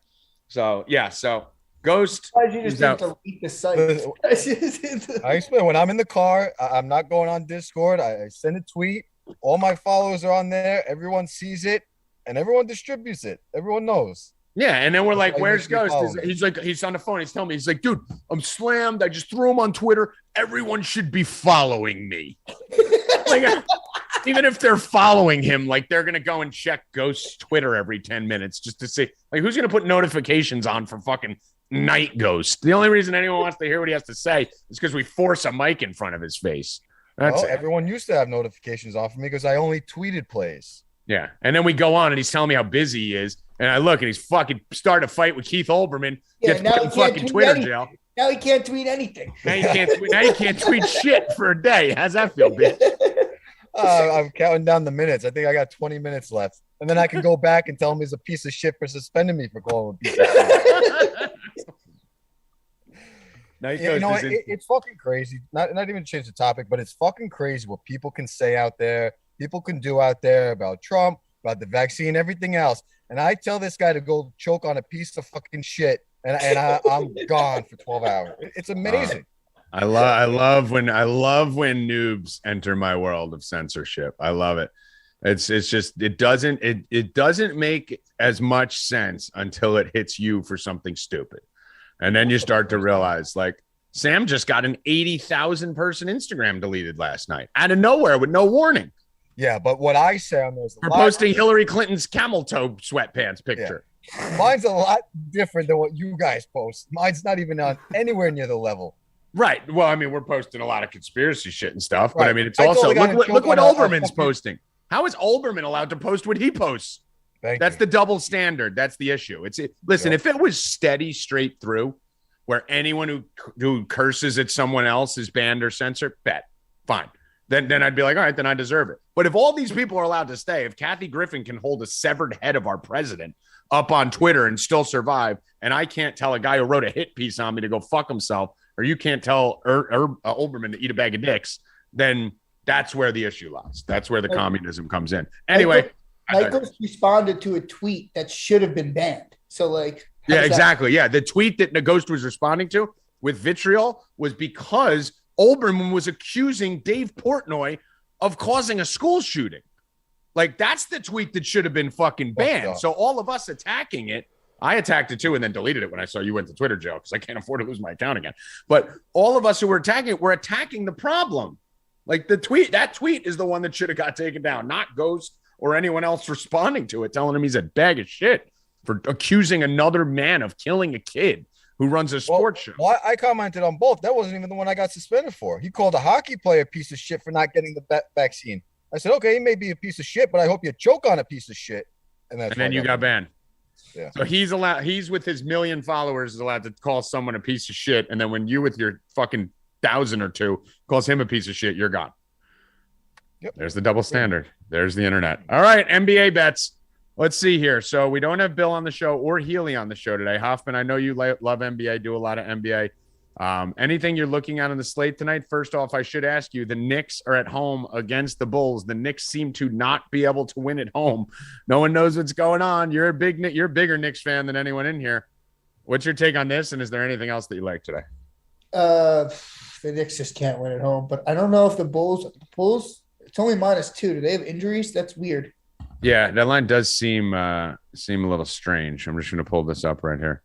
So, yeah. So Ghost. Why did you just is out. delete the site? I explain when I'm in the car, I'm not going on Discord. I send a tweet. All my followers are on there. Everyone sees it and everyone distributes it. Everyone knows. Yeah. And then we're like, That's where's how you Ghost? follow me. He's like, he's on the phone. He's telling me, he's like, dude, I'm slammed. I just threw him on Twitter. Everyone should be following me. Like, even if they're following him, like they're going to go and check Ghost's Twitter every 10 minutes just to see, like, who's going to put notifications on for fucking Night Ghost? The only reason anyone wants to hear what he has to say is because we force a mic in front of his face. That's Well, it. everyone used to have notifications off of me because I only tweeted plays. Yeah. And then we go on and he's telling me how busy he is. And I look and he's fucking starting a fight with Keith Olbermann. Yeah, Gets now put he in can't fucking tweet Twitter anything. jail. Now he can't tweet anything. Now you can't tweet shit for a day. How's that feel, bitch? I'm counting down the minutes. I think I got 20 minutes left. And then I can go back and tell him he's a piece of shit for suspending me for calling him a piece of shit. Night You know, Ghost is in- it's fucking crazy. Not even to change the topic, but it's fucking crazy what people can say out there, people can do out there about Trump, about the vaccine, everything else. And I tell this guy to go choke on a piece of fucking shit, and I'm gone for 12 hours. It's amazing. I love when noobs enter my world of censorship. I love it. It's just it doesn't make as much sense until it hits you for something stupid. And then you start to realize, like, Sam just got an 80,000 person Instagram deleted last night out of nowhere with no warning. Yeah, but what I say on those for posting Hillary Clinton's camel toe sweatpants picture. Yeah. Mine's a lot different than what you guys post. Mine's not even on anywhere near the level. Right. Well, I mean, we're posting a lot of conspiracy shit and stuff, but Right. I mean, it's also look what Olbermann's fucking posting. How is Olbermann allowed to post what he posts? That's the double standard. That's the issue. Listen, if it was steady straight through, where anyone who curses at someone else is banned or censored, fine. Then I'd be like, all right, then I deserve it. But if all these people are allowed to stay, if Kathy Griffin can hold a severed head of our president up on Twitter and still survive, and I can't tell a guy who wrote a hit piece on me to go fuck himself, or you can't tell Olbermann to eat a bag of dicks, then that's where the issue lies. That's where the communism comes in. Anyway. Michaels responded to a tweet that should have been banned. So, like, yeah, exactly. Yeah. The tweet that Ghost was responding to with vitriol was because Olbermann was accusing Dave Portnoy of causing a school shooting. Like, that's the tweet that should have been fucking banned. So all of us attacking it, I attacked it too and then deleted it when I saw you went to Twitter, Joe, because I can't afford to lose my account again. But all of us who were attacking it, were attacking the problem. Like, that tweet is the one that should have got taken down, not Ghost or anyone else responding to it, telling him he's a bag of shit for accusing another man of killing a kid who runs a sports show. Well, I commented on both. That wasn't even the one I got suspended for. He called a hockey player a piece of shit for not getting the vaccine. I said, okay, he may be a piece of shit, but I hope you choke on a piece of shit. And then you got banned. Yeah. So he's with his 1 million followers is allowed to call someone a piece of shit. And then when you with your fucking 1,000 or 2 calls him a piece of shit, you're gone. Yep. There's the double standard. There's the internet. All right, NBA bets. Let's see here. So we don't have Bill on the show or Healy on the show today. Hoffman, I know you love NBA, do a lot of NBA. Anything you're looking at on the slate tonight? First off, I should ask you, the Knicks are at home against the Bulls. The Knicks seem to not be able to win at home. No one knows what's going on. You're a bigger Knicks fan than anyone in here. What's your take on this? And is there anything else that you like today? The Knicks just can't win at home, but I don't know if the Bulls, it's only -2. Do they have injuries? That's weird. Yeah, that line does seem a little strange. I'm just going to pull this up right here.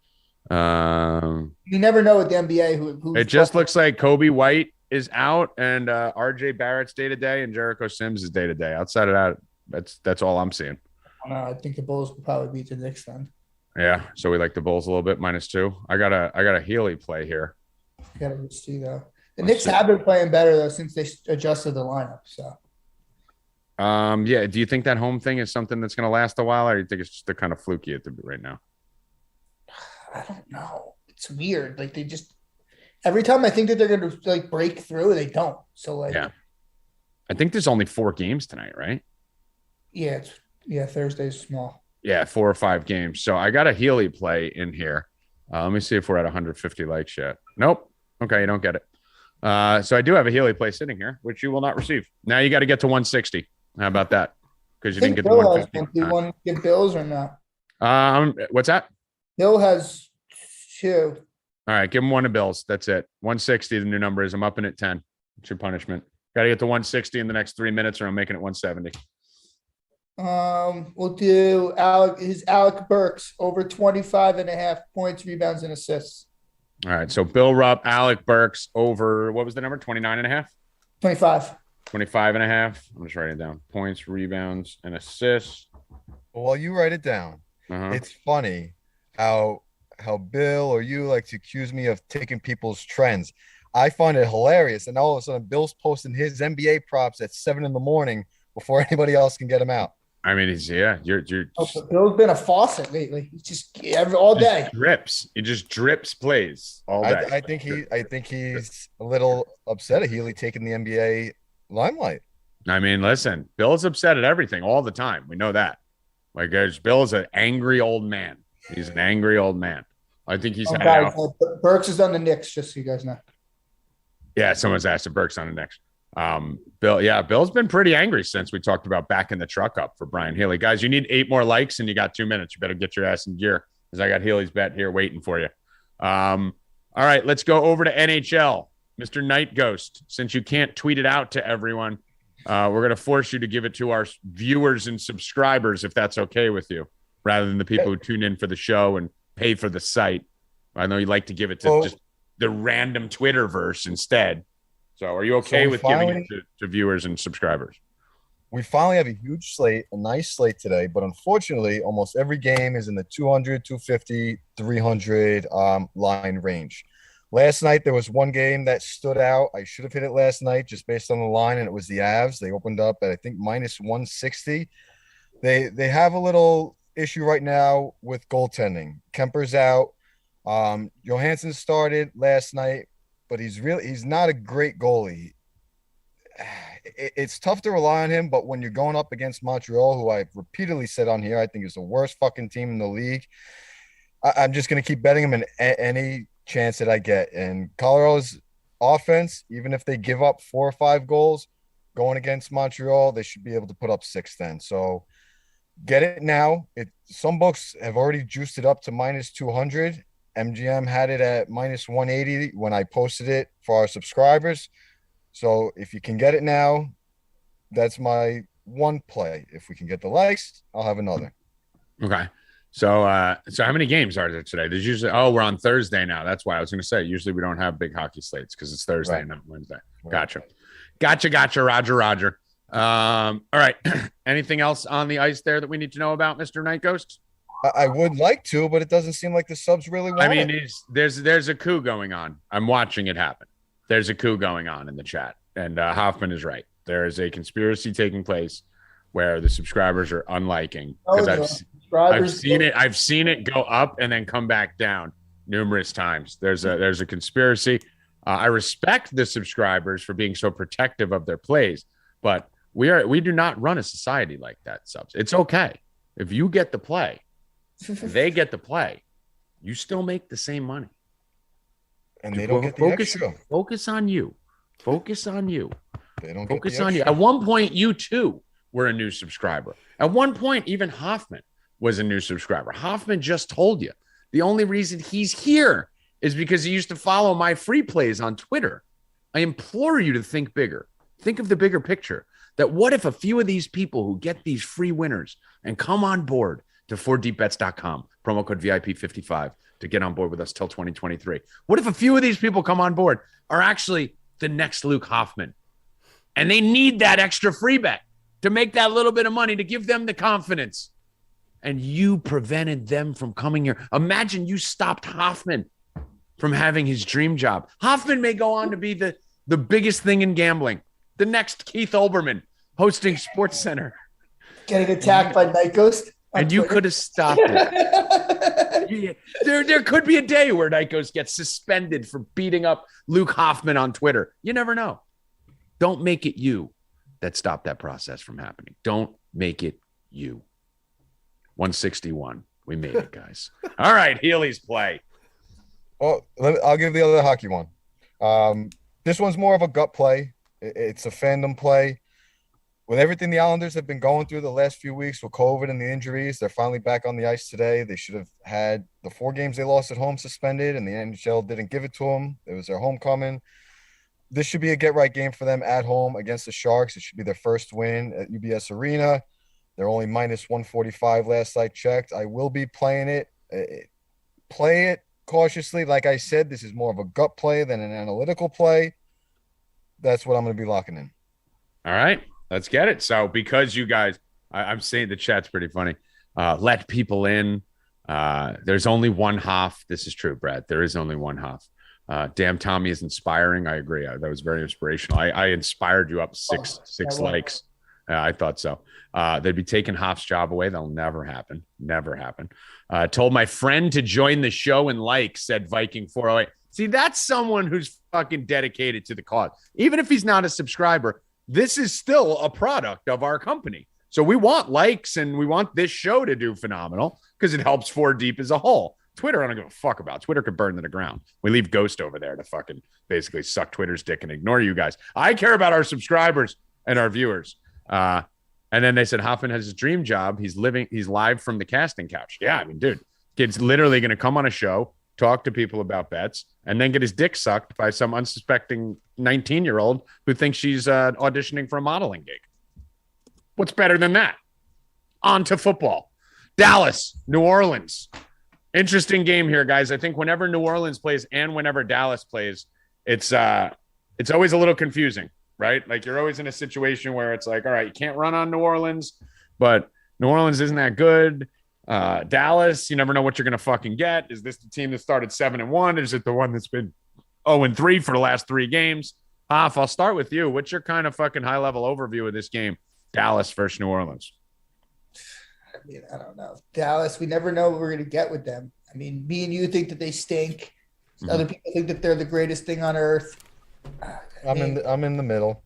You never know with the NBA who it just looks like Kobe White is out and RJ Barrett's day to day and Jericho Sims is day to day. Outside of that, that's all I'm seeing. I think the Bulls will probably beat the Knicks then. Yeah, so we like the Bulls a little bit, -2. I got a Healy play here. I gotta see though. The Knicks have been playing better though since they adjusted the lineup. So. Yeah. Do you think that home thing is something that's going to last a while, or do you think it's just kind of fluky right now? I don't know. It's weird. Like, they just every time I think that they're going to like break through, they don't. So like, yeah. I think there's only 4 games tonight, right? Yeah. Thursday's small. Yeah, 4 or 5 games. So I got a Healy play in here. Let me see if we're at 150 likes yet. Nope. Okay, you don't get it. So I do have a Healy play sitting here, which you will not receive. Now you got to get to 160. How about that? Because you didn't get the 150. Do you want to get Bills or not? What's that? Bill has 2. All right, give him 1 to Bills. That's it. 160, the new number is. I'm upping at 10. It's your punishment. Got to get to 160 in the next 3 minutes, or I'm making it 170. We'll do Alec Burks over 25.5 points, rebounds, and assists. All right, so Bill Rupp, Alec Burks over, what was the number? 29.5? 25. 25.5. I'm just writing it down. Points, rebounds, and assists. While you write it down, It's funny how Bill or you like to accuse me of taking people's trends. I find it hilarious, and all of a sudden Bill's posting his NBA props at 7 a.m. before anybody else can get him out. I mean, you're Bill's been a faucet lately. He's just all day drips. He just drips plays all day. I think he's a little upset at Healy taking the NBA limelight. I mean, listen, Bill's upset at everything all the time. We know that. Like, Bill's an angry old man. He's an angry old man. I think he's had out. Burks is on the Knicks, just so you guys know. Yeah, someone's asked if Burks on the Knicks. Bill's been pretty angry since we talked about backing the truck up for Brian Healy. Guys, you need 8 more likes and you got 2 minutes. You better get your ass in gear because I got Healy's bet here waiting for you. All right, let's go over to NHL. Mr. Night Ghost, since you can't tweet it out to everyone, we're going to force you to give it to our viewers and subscribers, if that's okay with you, rather than the people who tune in for the show and pay for the site. I know you like to give it to just the random Twitterverse instead. So are you okay with giving it to viewers and subscribers? We finally have a huge slate, a nice slate today, but unfortunately, almost every game is in the 200, 250, 300 line range. Last night, there was one game that stood out. I should have hit it last night just based on the line, and it was the Avs. They opened up at, I think, minus 160. They have a little issue right now with goaltending. Kemper's out. Johansson started last night, but he's not a great goalie. It's tough to rely on him, but when you're going up against Montreal, who I've repeatedly said on here, I think is the worst fucking team in the league, I'm just going to keep betting him in any chance that I get. And Colorado's offense, even if they give up 4 or 5 goals going against Montreal, they should be able to put up 6 then. So get it now. Some books have already juiced it up to minus 200. MGM had it at minus 180 when I posted it for our subscribers. So if you can get it now, that's my one play. If we can get the likes, I'll have another. Okay. So how many games are there today? There's usually, we're on Thursday now. That's why I was going to say, usually we don't have big hockey slates because it's Thursday and not Wednesday. Gotcha. Roger. All right. Anything else on the ice there that we need to know about, Mr. Night Ghost? I would like to, but it doesn't seem like the subs really want it. There's a coup going on. I'm watching it happen. There's a coup going on in the chat, and Hoffman is right. There is a conspiracy taking place where the subscribers are unliking because I've seen it go up and then come back down numerous times. There's a conspiracy. I respect the subscribers for being so protective of their plays, but we do not run a society like that. Subs, it's okay if you get the play, they get the play, you still make the same money. And they don't get the extra. Focus on you. Focus on you. They don't focus on you. At one point, you too were a new subscriber. At one point, even Hoffman was a new subscriber. Hoffman just told you the only reason he's here is because he used to follow my free plays on Twitter. I implore you to think bigger. Think of the bigger picture. That what if a few of these people who get these free winners and come on board to 4deepbets.com, promo code VIP55 to get on board with us till 2023. What if a few of these people come on board are actually the next Luke Hoffman and they need that extra free bet to make that little bit of money to give them the confidence and you prevented them from coming here. Imagine you stopped Hoffman from having his dream job. Hoffman may go on to be the biggest thing in gambling. The next Keith Olbermann hosting SportsCenter. Getting attacked by Night Ghost. And you could have stopped it. There could be a day where Night Ghost gets suspended for beating up Luke Hoffman on Twitter. You never know. Don't make it you that stopped that process from happening. Don't make it you. 161. We made it, guys. All right, Healy's play. Well, I'll give the other hockey one. This one's more of a gut play. It's a fandom play. With everything the Islanders have been going through the last few weeks with COVID and the injuries, they're finally back on the ice today. They should have had the 4 games they lost at home suspended, and the NHL didn't give it to them. It was their homecoming. This should be a get-right game for them at home against the Sharks. It should be their first win at UBS Arena. They're only minus 145 last I checked. I will be playing it. Play it cautiously. Like I said, this is more of a gut play than an analytical play. That's what I'm going to be locking in. All right. Let's get it. So because you guys, I'm saying the chat's pretty funny. Let people in. There's only one Hoff. This is true, Brad. There is only one Hoff. Damn, Tommy is inspiring. I agree. That was very inspirational. I inspired you up six likes. I thought so. They'd be taking Hoff's job away. That'll never happen. Never happen. Told my friend to join the show and said Viking 408. See, that's someone who's fucking dedicated to the cause. Even if he's not a subscriber, this is still a product of our company. So we want likes and we want this show to do phenomenal because it helps 4 Deep as a whole. Twitter, I don't give a fuck about. Twitter could burn to the ground. We leave Ghost over there to fucking basically suck Twitter's dick and ignore you guys. I care about our subscribers and our viewers. And then they said Hoffman has his dream job. He's live from the casting couch. Yeah, I mean, dude, kid's literally going to come on a show, talk to people about bets, and then get his dick sucked by some unsuspecting 19-year-old who thinks she's auditioning for a modeling gig. What's better than that? On to football. Dallas, New Orleans. Interesting game here, guys. I think whenever New Orleans plays and whenever Dallas plays, it's always a little confusing, right? Like you're always in a situation where it's like, all right, you can't run on New Orleans, but New Orleans isn't that good. Dallas, you never know what you're gonna fucking get. Is this the team that started 7-1? Is it the one that's been 0-3 for the last 3 games? Hoff, I'll start with you. What's your kind of fucking high level overview of this game? Dallas versus New Orleans. I mean, I don't know. Dallas, we never know what we're going to get with them. I mean, me and you think that they stink. Other people think that they're the greatest thing on earth. I'm in the middle.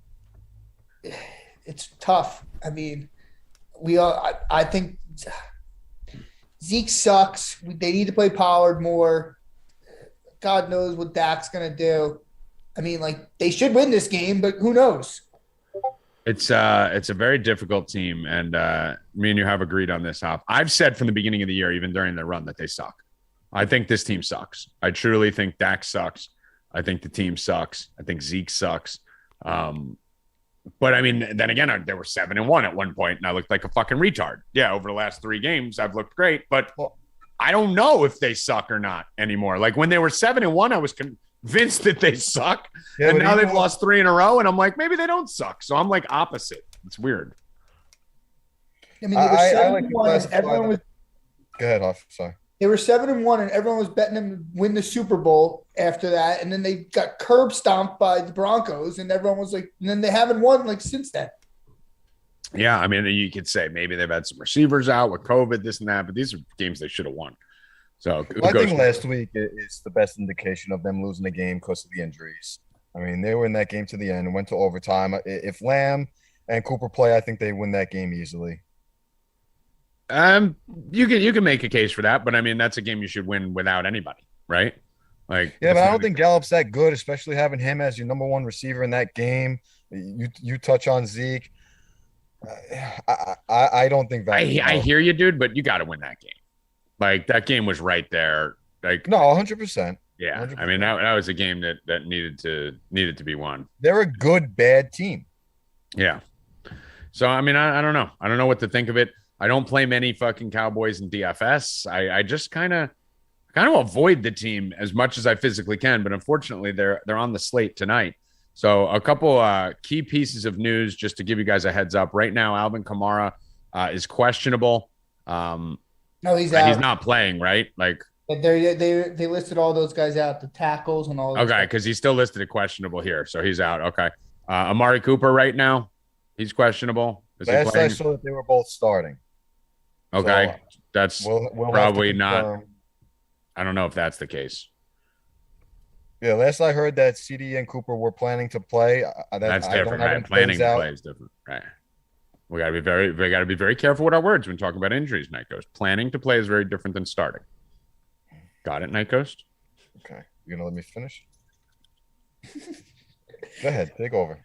It's tough. I mean, I think Zeke sucks. They need to play Pollard more. God knows what Dak's going to do. I mean, like, they should win this game, but who knows? It's a very difficult team, and me and you have agreed on this, Hop. I've said from the beginning of the year, even during the run, that they suck. I think this team sucks. I truly think Dak sucks. I think the team sucks. I think Zeke sucks. But I mean, then again, they were 7-1 at one point, and I looked like a fucking retard. Yeah, over the last 3 games, I've looked great, but I don't know if they suck or not anymore. Like when they were 7-1, I was convinced that they suck, and now they've lost 3 in a row, and I'm like, maybe they don't suck. So I'm like opposite. It's weird. I mean, I like everyone was. Go ahead, Huff. Sorry. They were 7-1, and everyone was betting them to win the Super Bowl after that. And then they got curb stomped by the Broncos, and everyone was like, and then they haven't won like since then. Yeah, I mean, you could say maybe they've had some receivers out with COVID, this and that, but these are games they should have won. So I think last week is the best indication of them losing the game because of the injuries. I mean, they were in that game to the end and went to overtime. If Lamb and Cooper play, I think they win that game easily. You can make a case for that, but I mean that's a game you should win without anybody, right? Like, yeah, but I don't think Gallup's that good, especially having him as your number 1 receiver in that game. You touch on Zeke. I don't think that. I hear you, dude, but you got to win that game. Like that game was right there. Like no, 100%. Yeah, 100%. I mean that was a game that needed to be won. They're a good bad team. Yeah. So I mean I don't know. I don't know what to think of it. I don't play many fucking Cowboys in DFS. I just kind of avoid the team as much as I physically can, but unfortunately they're on the slate tonight. So a couple key pieces of news just to give you guys a heads up. Right now, Alvin Kamara is questionable. No, he's out. He's not playing, right? Like they listed all those guys out, the tackles and all. Okay, because he's still listed as questionable here, so he's out. Okay, Amari Cooper right now, he's questionable. Last I saw that they were both starting. Okay, so that's we'll probably not. I don't know if that's the case. Yeah, last I heard that CD and Cooper were planning to play. That's different, right? Planning to play is different, right? We got to be very careful with our words when talking about injuries, Night Ghost. Planning to play is very different than starting. Got it, Night Ghost? Okay. You gonna let me finish? Go ahead, take over.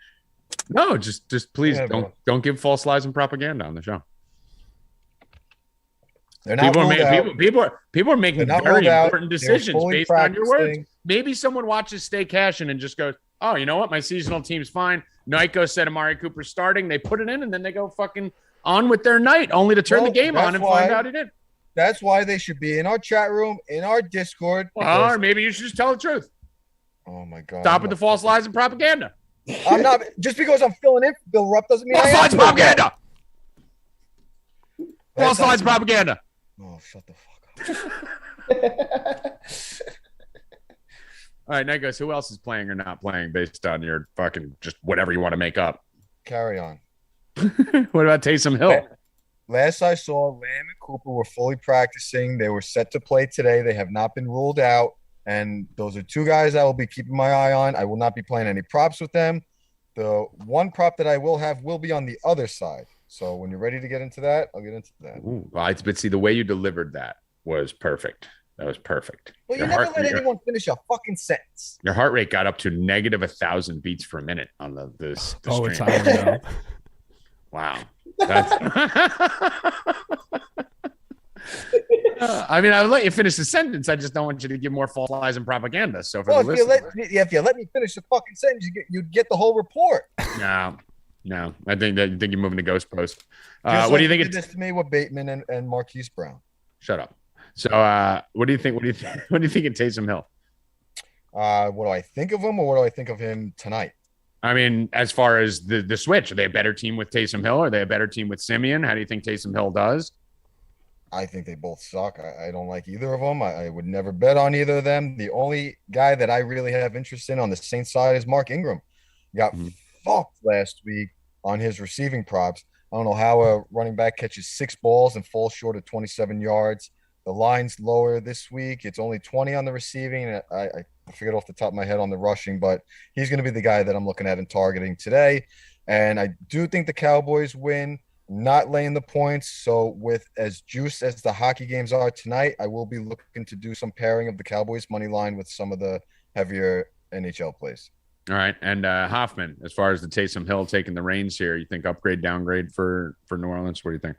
No, just please don't give false lies and propaganda on the show. They're not people are making very important decisions based on your words. Maybe someone watches Stay Cashin and just goes, "Oh, you know what? My seasonal team's fine." Nyko said Amari Cooper's starting. They put it in, and then they go fucking on with their night, only to turn the game on and find out he didn't. That's why they should be in our chat room, in our Discord. Or maybe you should just tell the truth. Oh my God! Stop with the false lies and propaganda. I'm not just because I'm filling in for Bill Rupp doesn't mean false lies propaganda. False lies propaganda. Oh, shut the fuck up. All right, now guys, who else is playing or not playing based on your fucking just whatever you want to make up? Carry on. What about Taysom Hill? Last I saw, Lamb and Cooper were fully practicing. They were set to play today. They have not been ruled out. And those are 2 guys I will be keeping my eye on. I will not be playing any props with them. The one prop that I will have will be on the other side. So when you're ready to get into that, I'll get into that. Ooh, but see, the way you delivered that was perfect. That was perfect. Well, you never let anyone finish a fucking sentence. Your heart rate got up to negative 1,000 beats per minute on the stream. It's higher now. Wow. That's I mean, I'll let you finish the sentence. I just don't want you to give more false lies and propaganda. So if you let me finish the fucking sentence, you'd get the whole report. No. I think you're moving to Ghost Post. What do you think? Did this to me with Bateman and Marquise Brown. Shut up. So, what do you think? What do you think? What do you think of Taysom Hill? What do I think of him, or what do I think of him tonight? I mean, as far as the switch, are they a better team with Taysom Hill? Are they a better team with Simeon? How do you think Taysom Hill does? I think they both suck. I don't like either of them. I would never bet on either of them. The only guy that I really have interest in on the Saints side is Mark Ingram. Got fucked last week on his receiving props. I don't know how a running back catches 6 balls and falls short of 27 yards. The line's lower this week. It's only 20 on the receiving. I forget off the top of my head on the rushing, but he's going to be the guy that I'm looking at and targeting today. And I do think the Cowboys win, not laying the points. So with as juiced as the hockey games are tonight, I will be looking to do some pairing of the Cowboys money line with some of the heavier NHL plays. All right. And Hoffman, as far as the Taysom Hill taking the reins here, you think upgrade, downgrade for New Orleans? What do you think?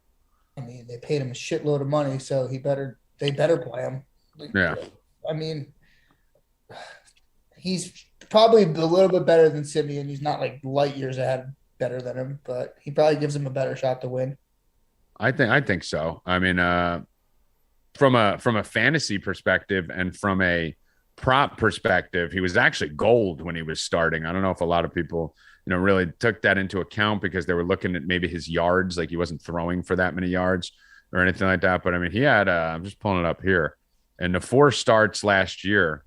I mean, they paid him a shitload of money, so they better play him. Yeah. I mean, he's probably a little bit better than Simeon. He's not like light years ahead better than him, but he probably gives him a better shot to win. I think so. I mean, from a fantasy perspective and from a prop perspective, he was actually gold when he was starting. I don't know if a lot of people, really took that into account because they were looking at maybe his yards, like he wasn't throwing for that many yards or anything like that. But I mean, he had, I'm just pulling it up here, and the 4 starts last year,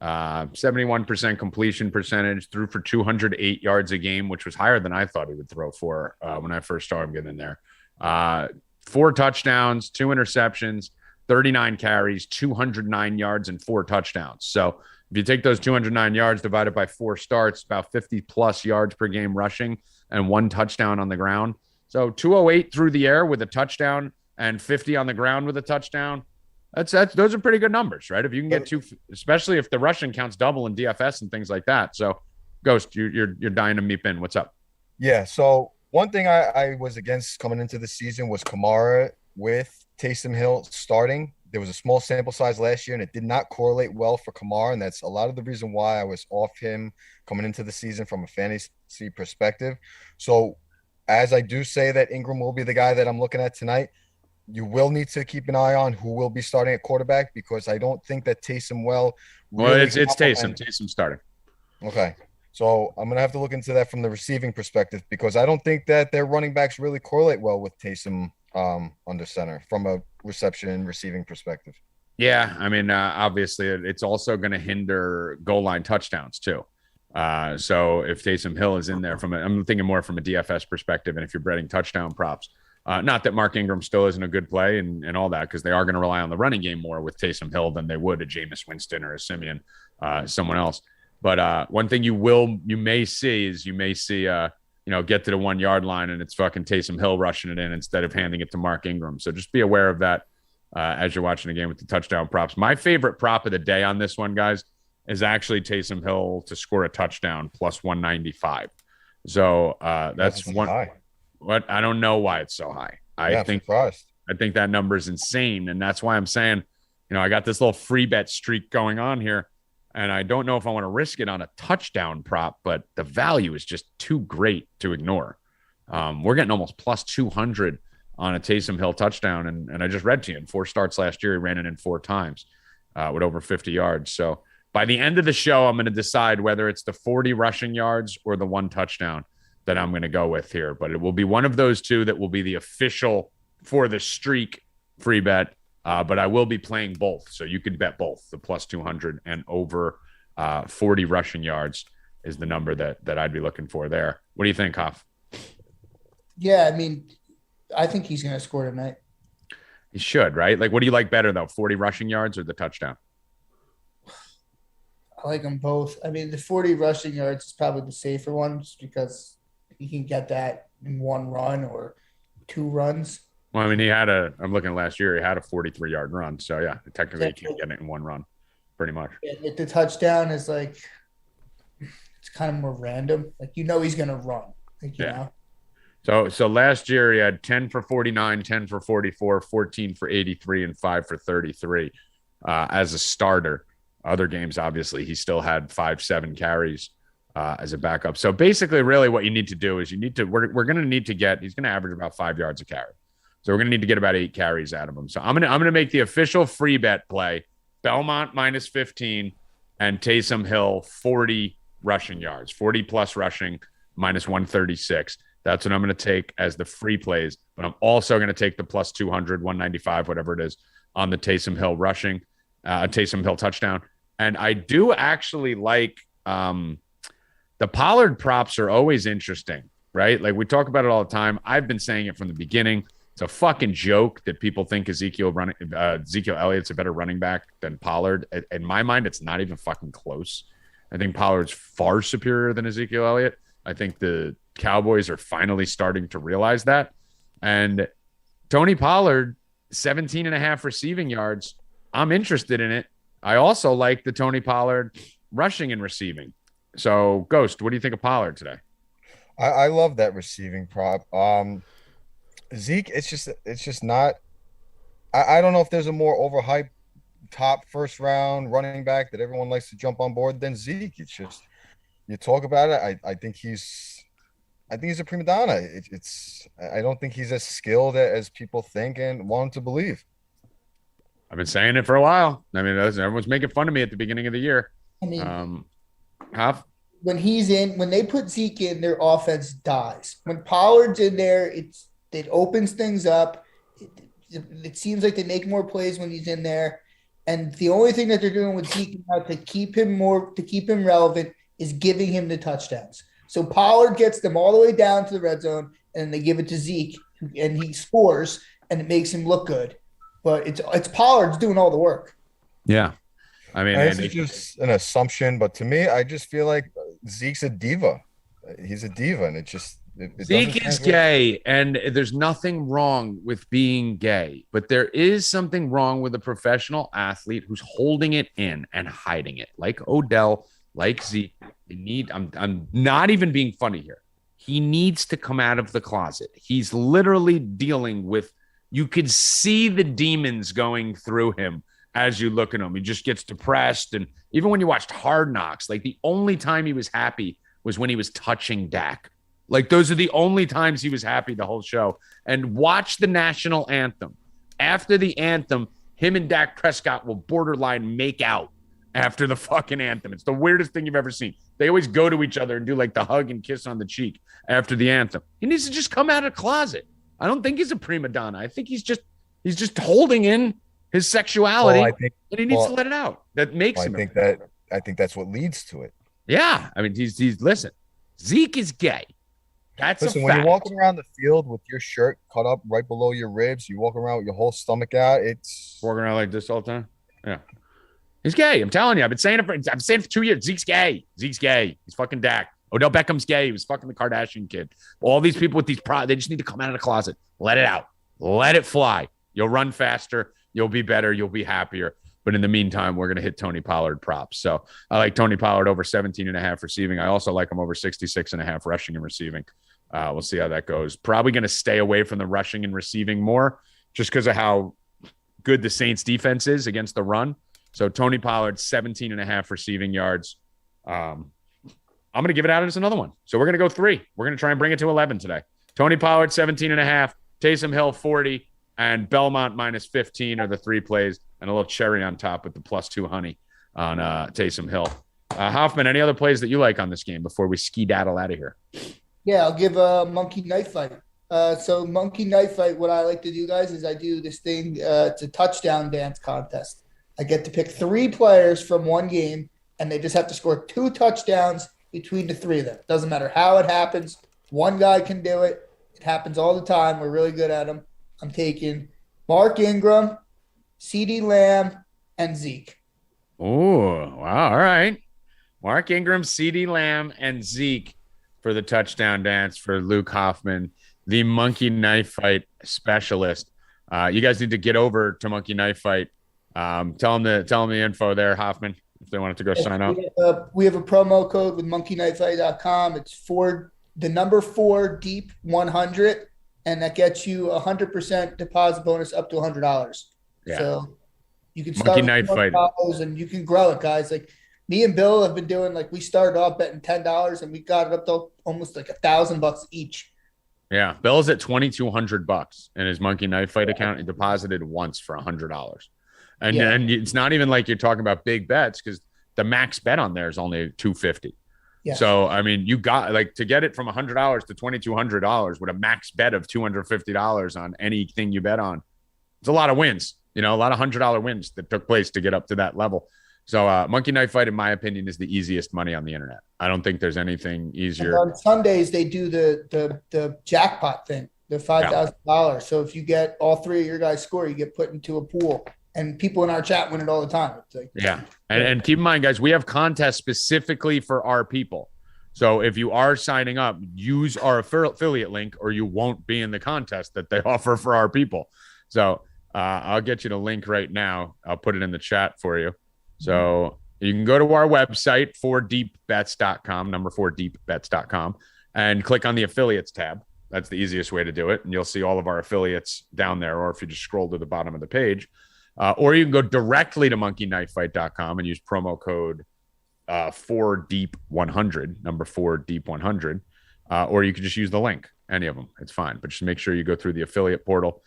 71% completion percentage, threw for 208 yards a game, which was higher than I thought he would throw for when I first started getting in there. 4 touchdowns, 2 interceptions, 39 carries, 209 yards, and 4 touchdowns. So if you take those 209 yards divided by 4 starts, about 50 plus yards per game rushing and 1 touchdown on the ground. So 208 through the air with a touchdown and 50 on the ground with a touchdown. Those are pretty good numbers, right? If you can get 2, especially if the rushing counts double in DFS and things like that. So Ghost, you're dying to meep in. What's up? Yeah. So one thing I was against coming into the season was Kamara with Taysom Hill starting. There was a small sample size last year, and it did not correlate well for Kamara, and that's a lot of the reason why I was off him coming into the season from a fantasy perspective. So as I do say that Ingram will be the guy that I'm looking at tonight, you will need to keep an eye on who will be starting at quarterback, because I don't think that Taysom really it's Taysom. Taysom starting. Okay. So I'm going to have to look into that from the receiving perspective, because I don't think that their running backs really correlate well with Taysom under center from a reception and receiving perspective. Yeah. I mean, obviously it's also going to hinder goal line touchdowns too. So if Taysom Hill is in there I'm thinking more from a DFS perspective. And if you're betting touchdown props, not that Mark Ingram still isn't a good play and all that, because they are going to rely on the running game more with Taysom Hill than they would a Jameis Winston or a Simeon, someone else. But one thing you may see get to the 1 yard line and it's fucking Taysom Hill rushing it in instead of handing it to Mark Ingram. So just be aware of that as you're watching the game with the touchdown props. My favorite prop of the day on this one, guys, is actually Taysom Hill to score a touchdown plus 195. So that's one. High. What I don't know why it's so high. I think that number is insane, and that's why I'm saying, I got this little free bet streak going on here. And I don't know if I want to risk it on a touchdown prop, but the value is just too great to ignore. We're getting almost plus 200 on a Taysom Hill touchdown. And I just read to you, in 4 starts last year, he ran it in 4 times with over 50 yards. So by the end of the show, I'm going to decide whether it's the 40 rushing yards or the 1 touchdown that I'm going to go with here. But it will be one of those 2 that will be the official for the streak free bet. But I will be playing both. So you could bet both. The plus 200 and over 40 rushing yards is the number that I'd be looking for there. What do you think, Hoff? Yeah, I mean, I think he's going to score tonight. He should, right? Like, what do you like better, though? 40 rushing yards or the touchdown? I like them both. I mean, the 40 rushing yards is probably the safer one, just because you can get that in 1 run or 2 runs. Well, I mean, I'm looking last year, he had a 43-yard run. So, yeah, technically you can't get it in 1 run, pretty much. Yeah, the touchdown is like, it's kind of more random. Like, he's going to run. Like, you know? So last year he had 10 for 49, 10 for 44, 14 for 83, and 5 for 33 as a starter. Other games, obviously, he still had 5-7 carries as a backup. So basically, really what you need to do is we're going to need to he's going to average about 5 yards a carry. So we're gonna need to get about 8 carries out of him. So I'm gonna make the official free bet play: Belmont minus 15 and Taysom Hill 40 rushing yards, 40 plus rushing minus 136. That's what I'm going to take as the free plays. But I'm also going to take the plus 200, 195, whatever it is, on the Taysom Hill rushing, Taysom Hill touchdown. And I do actually like the Pollard props are always interesting, right? Like we talk about it all the time. I've been saying it from the beginning. It's a fucking joke that people think Ezekiel Elliott's a better running back than Pollard. In my mind, it's not even fucking close. I think Pollard's far superior than Ezekiel Elliott. I think the Cowboys are finally starting to realize that. And Tony Pollard, 17 and a half receiving yards. I'm interested in it. I also like the Tony Pollard rushing and receiving. So, Ghost, what do you think of Pollard today? I love that receiving prop. Zeke, it's just not. I don't know if there's a more overhyped top first round running back that everyone likes to jump on board than Zeke. It's just you talk about it. I think he's a prima donna. I don't think he's as skilled as people think and want him to believe. I've been saying it for a while. I mean, everyone's making fun of me at the beginning of the year. I mean, when they put Zeke in, their offense dies. When Pollard's in there, it opens things up. It seems like they make more plays when he's in there. And the only thing that they're doing with Zeke now to keep him relevant is giving him the touchdowns. So Pollard gets them all the way down to the red zone, and they give it to Zeke, and he scores, and it makes him look good. But it's Pollard's doing all the work. Yeah. I mean, this is just an assumption, but to me, I just feel like Zeke's a diva. He's a diva, and Zeke is gay, and there's nothing wrong with being gay, but there is something wrong with a professional athlete who's holding it in and hiding it, like Odell, like Zeke. I'm not even being funny here. He needs to come out of the closet. He's literally dealing with. You could see the demons going through him as you look at him. He just gets depressed, and even when you watched Hard Knocks, like the only time he was happy was when he was touching Dak. Like those are the only times he was happy the whole show. And watch the national anthem. After the anthem, him and Dak Prescott will borderline make out after the fucking anthem. It's the weirdest thing you've ever seen. They always go to each other and do like the hug and kiss on the cheek after the anthem. He needs to just come out of the closet. I don't think he's a prima donna. I think he's just holding in his sexuality, and he needs to let it out. That makes him. I think that's what leads to it. Yeah, I mean, he's listen. Zeke is gay. Listen, when you're walking around the field with your shirt cut up right below your ribs, you walk around with your whole stomach out. It's walking around like this all the time. Yeah, he's gay. I'm telling you. I've been saying it for 2 years. Zeke's gay. Zeke's gay. He's fucking Dak. Odell Beckham's gay. He was fucking the Kardashian kid. All these people with these they just need to come out of the closet. Let it out. Let it fly. You'll run faster. You'll be better. You'll be happier. But in the meantime, we're going to hit Tony Pollard props. So I like Tony Pollard over 17 and a half receiving. I also like him over 66 and a half rushing and receiving. We'll see how that goes. Probably going to stay away from the rushing and receiving more just because of how good the Saints defense is against the run. So Tony Pollard, 17 and a half receiving yards. I'm going to give it out as another one. So we're going to go 3. We're going to try and bring it to 11 today. Tony Pollard, 17 and a half. Taysom Hill, 40. And Belmont minus 15 are the 3 plays. And a little cherry on top with the plus 2 honey on Taysom Hill. Hoffman, any other plays that you like on this game before we ski-daddle out of here? Yeah, I'll give a monkey knife fight. So monkey knife fight, what I like to do, guys, is I do this thing. It's a touchdown dance contest. I get to pick 3 players from one game, and they just have to score 2 touchdowns between the 3 of them. Doesn't matter how it happens. One guy can do it. It happens all the time. We're really good at them. I'm taking Mark Ingram, CeeDee Lamb, and Zeke. Oh, wow. All right. Mark Ingram, CeeDee Lamb, and Zeke for the touchdown dance for Luke Hoffman, the monkey knife fight specialist. You guys need to get over to Monkey Knife Fight. Tell them the info there, Hoffman, if they wanted to go sign up. We have a promo code with monkeyknifefight.com. It's the number 4 deep 100, and that gets you 100% deposit bonus up to $100. Yeah. So you can start Monkey Knife Fight, and you can grow it, guys. Like me and Bill have been doing. Like we started off betting $10, and we got it up to almost like $1,000 each. Yeah, Bill's at $2,200 in his Monkey Knife Fight account. He deposited once for $100, and Yeah. and it's not even like you're talking about big bets because the max bet on there is only $250. Yes. So I mean, you got like to get it from $100 to $2,200 with a max bet of $250 on anything you bet on. It's a lot of wins, a lot of $100 wins that took place to get up to that level. So Monkey Knife Fight, in my opinion, is the easiest money on the internet. I don't think there's anything easier. And on Sundays they do the jackpot thing, the $5,000. So if you get all three of your guys score, you get put into a pool, and people in our chat win it all the time. It's like, yeah, and keep in mind, guys, we have contests specifically for our people. So if you are signing up, use our affiliate link, or you won't be in the contest that they offer for our people. So I'll get you the link right now. I'll put it in the chat for you. So you can go to our website, 4deepbets.com, number 4deepbets.com, and click on the affiliates tab. That's the easiest way to do it. And you'll see all of our affiliates down there, or if you just scroll to the bottom of the page. Or you can go directly to monkeyknifefight.com and use promo code 4deep100, number 4deep100. Or you can just use the link, any of them. It's fine. But just make sure you go through the affiliate portal.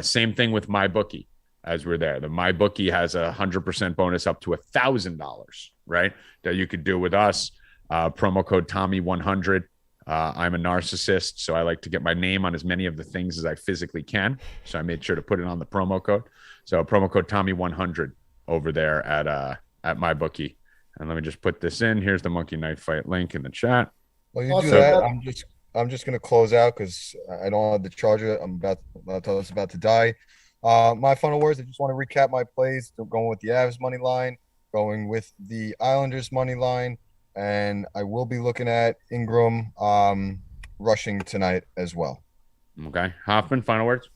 Same thing with MyBookie. As we're there, the MyBookie has 100% bonus up to $1,000, right? That you could do with us. Promo code Tommy100. I'm a narcissist, so I like to get my name on as many of the things as I physically can. So I made sure to put it on the promo code. So promo code Tommy100 over there at MyBookie. And let me just put this in. Here's the Monkey Knife Fight link in the chat. Well, you do that. I'm just gonna close out because I don't have the charger. I'm about to die. My final words, I just want to recap my plays. Going with the Avs money line, going with the Islanders money line, and I will be looking at Ingram rushing tonight as well. Okay. Hoffman, final words?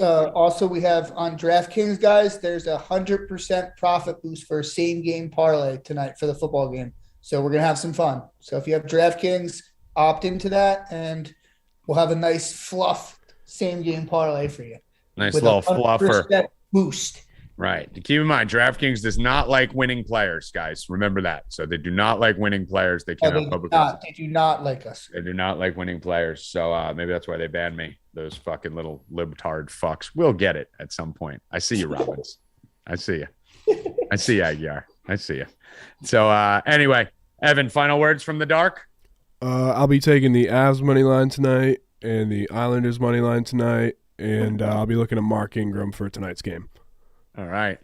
Also, we have on DraftKings, guys, there's 100% profit boost for a same game parlay tonight for the football game. So we're going to have some fun. So if you have DraftKings, opt into that, and we'll have a nice fluff same game parlay for you. Nice little fluffer boost. Right. Keep in mind, DraftKings does not like winning players, guys. Remember that. So they do not like winning players. They cannot They do not like us. They do not like winning players. So maybe that's why they banned me. Those fucking little libtard fucks. We'll get it at some point. I see you, Robbins. I see you. I see you, Aguiar. I see you. So anyway, Evan, final words from the dark? I'll be taking the Avs money line tonight and the Islanders money line tonight. And I'll be looking at Mark Ingram for tonight's game. All right,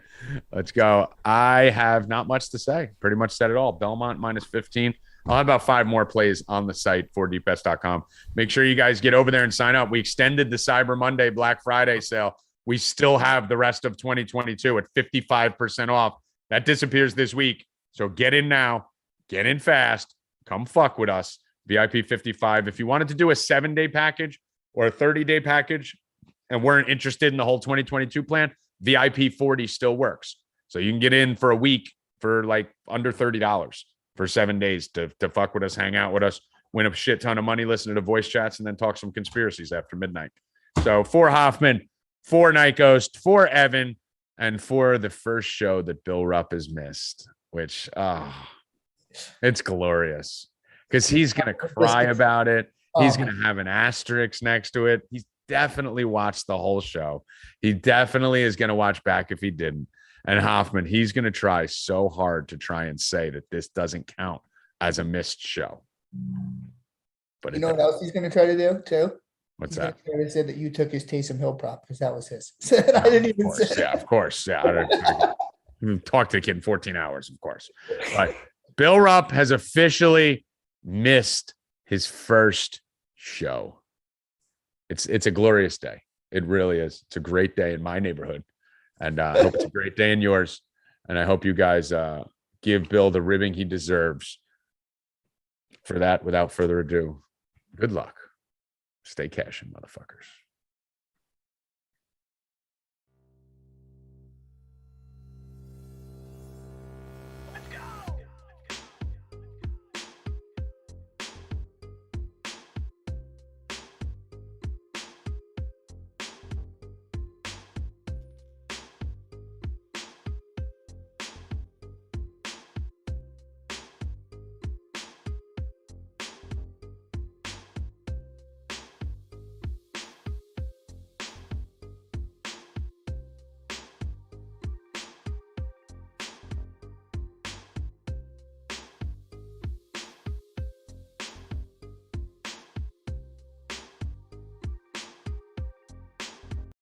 let's go. I have not much to say. Pretty much said it all. Belmont -15. I'll have about 5 more plays on the site, 4deepbets.com. Make sure you guys get over there and sign up. We extended the Cyber Monday Black Friday sale. We still have the rest of 2022 at 55% off. That disappears this week. So get in now. Get in fast. Come fuck with us. VIP 55. If you wanted to do a 7-day package or a 30-day package, and weren't interested in the whole 2022 plan, VIP 40 still works. So you can get in for a week for like under $30 for 7 days to fuck with us, hang out with us, win a shit ton of money, listen to the voice chats, and then talk some conspiracies after midnight. So for Hoffman, for Night Ghost, for Evan, and for the first show that Bill Rupp has missed, which it's glorious because he's going to cry about it. He's going to have an asterisk next to it. He's definitely watched the whole show. He definitely is going to watch back if he didn't. And Hoffman, he's going to try so hard to try and say that this doesn't count as a missed show. But you know what else he's going to try to do too? What's he's that? Try to say that you took his Taysom Hill prop because that was his. I didn't even say. Yeah, of course. Yeah, I talked to the kid in 14 hours, of course. But Bill Rupp has officially missed his first show. It's a glorious day. It really is. It's a great day in my neighborhood. And I hope it's a great day in yours. And I hope you guys give Bill the ribbing he deserves. For that, without further ado, good luck. Stay cashing, motherfuckers.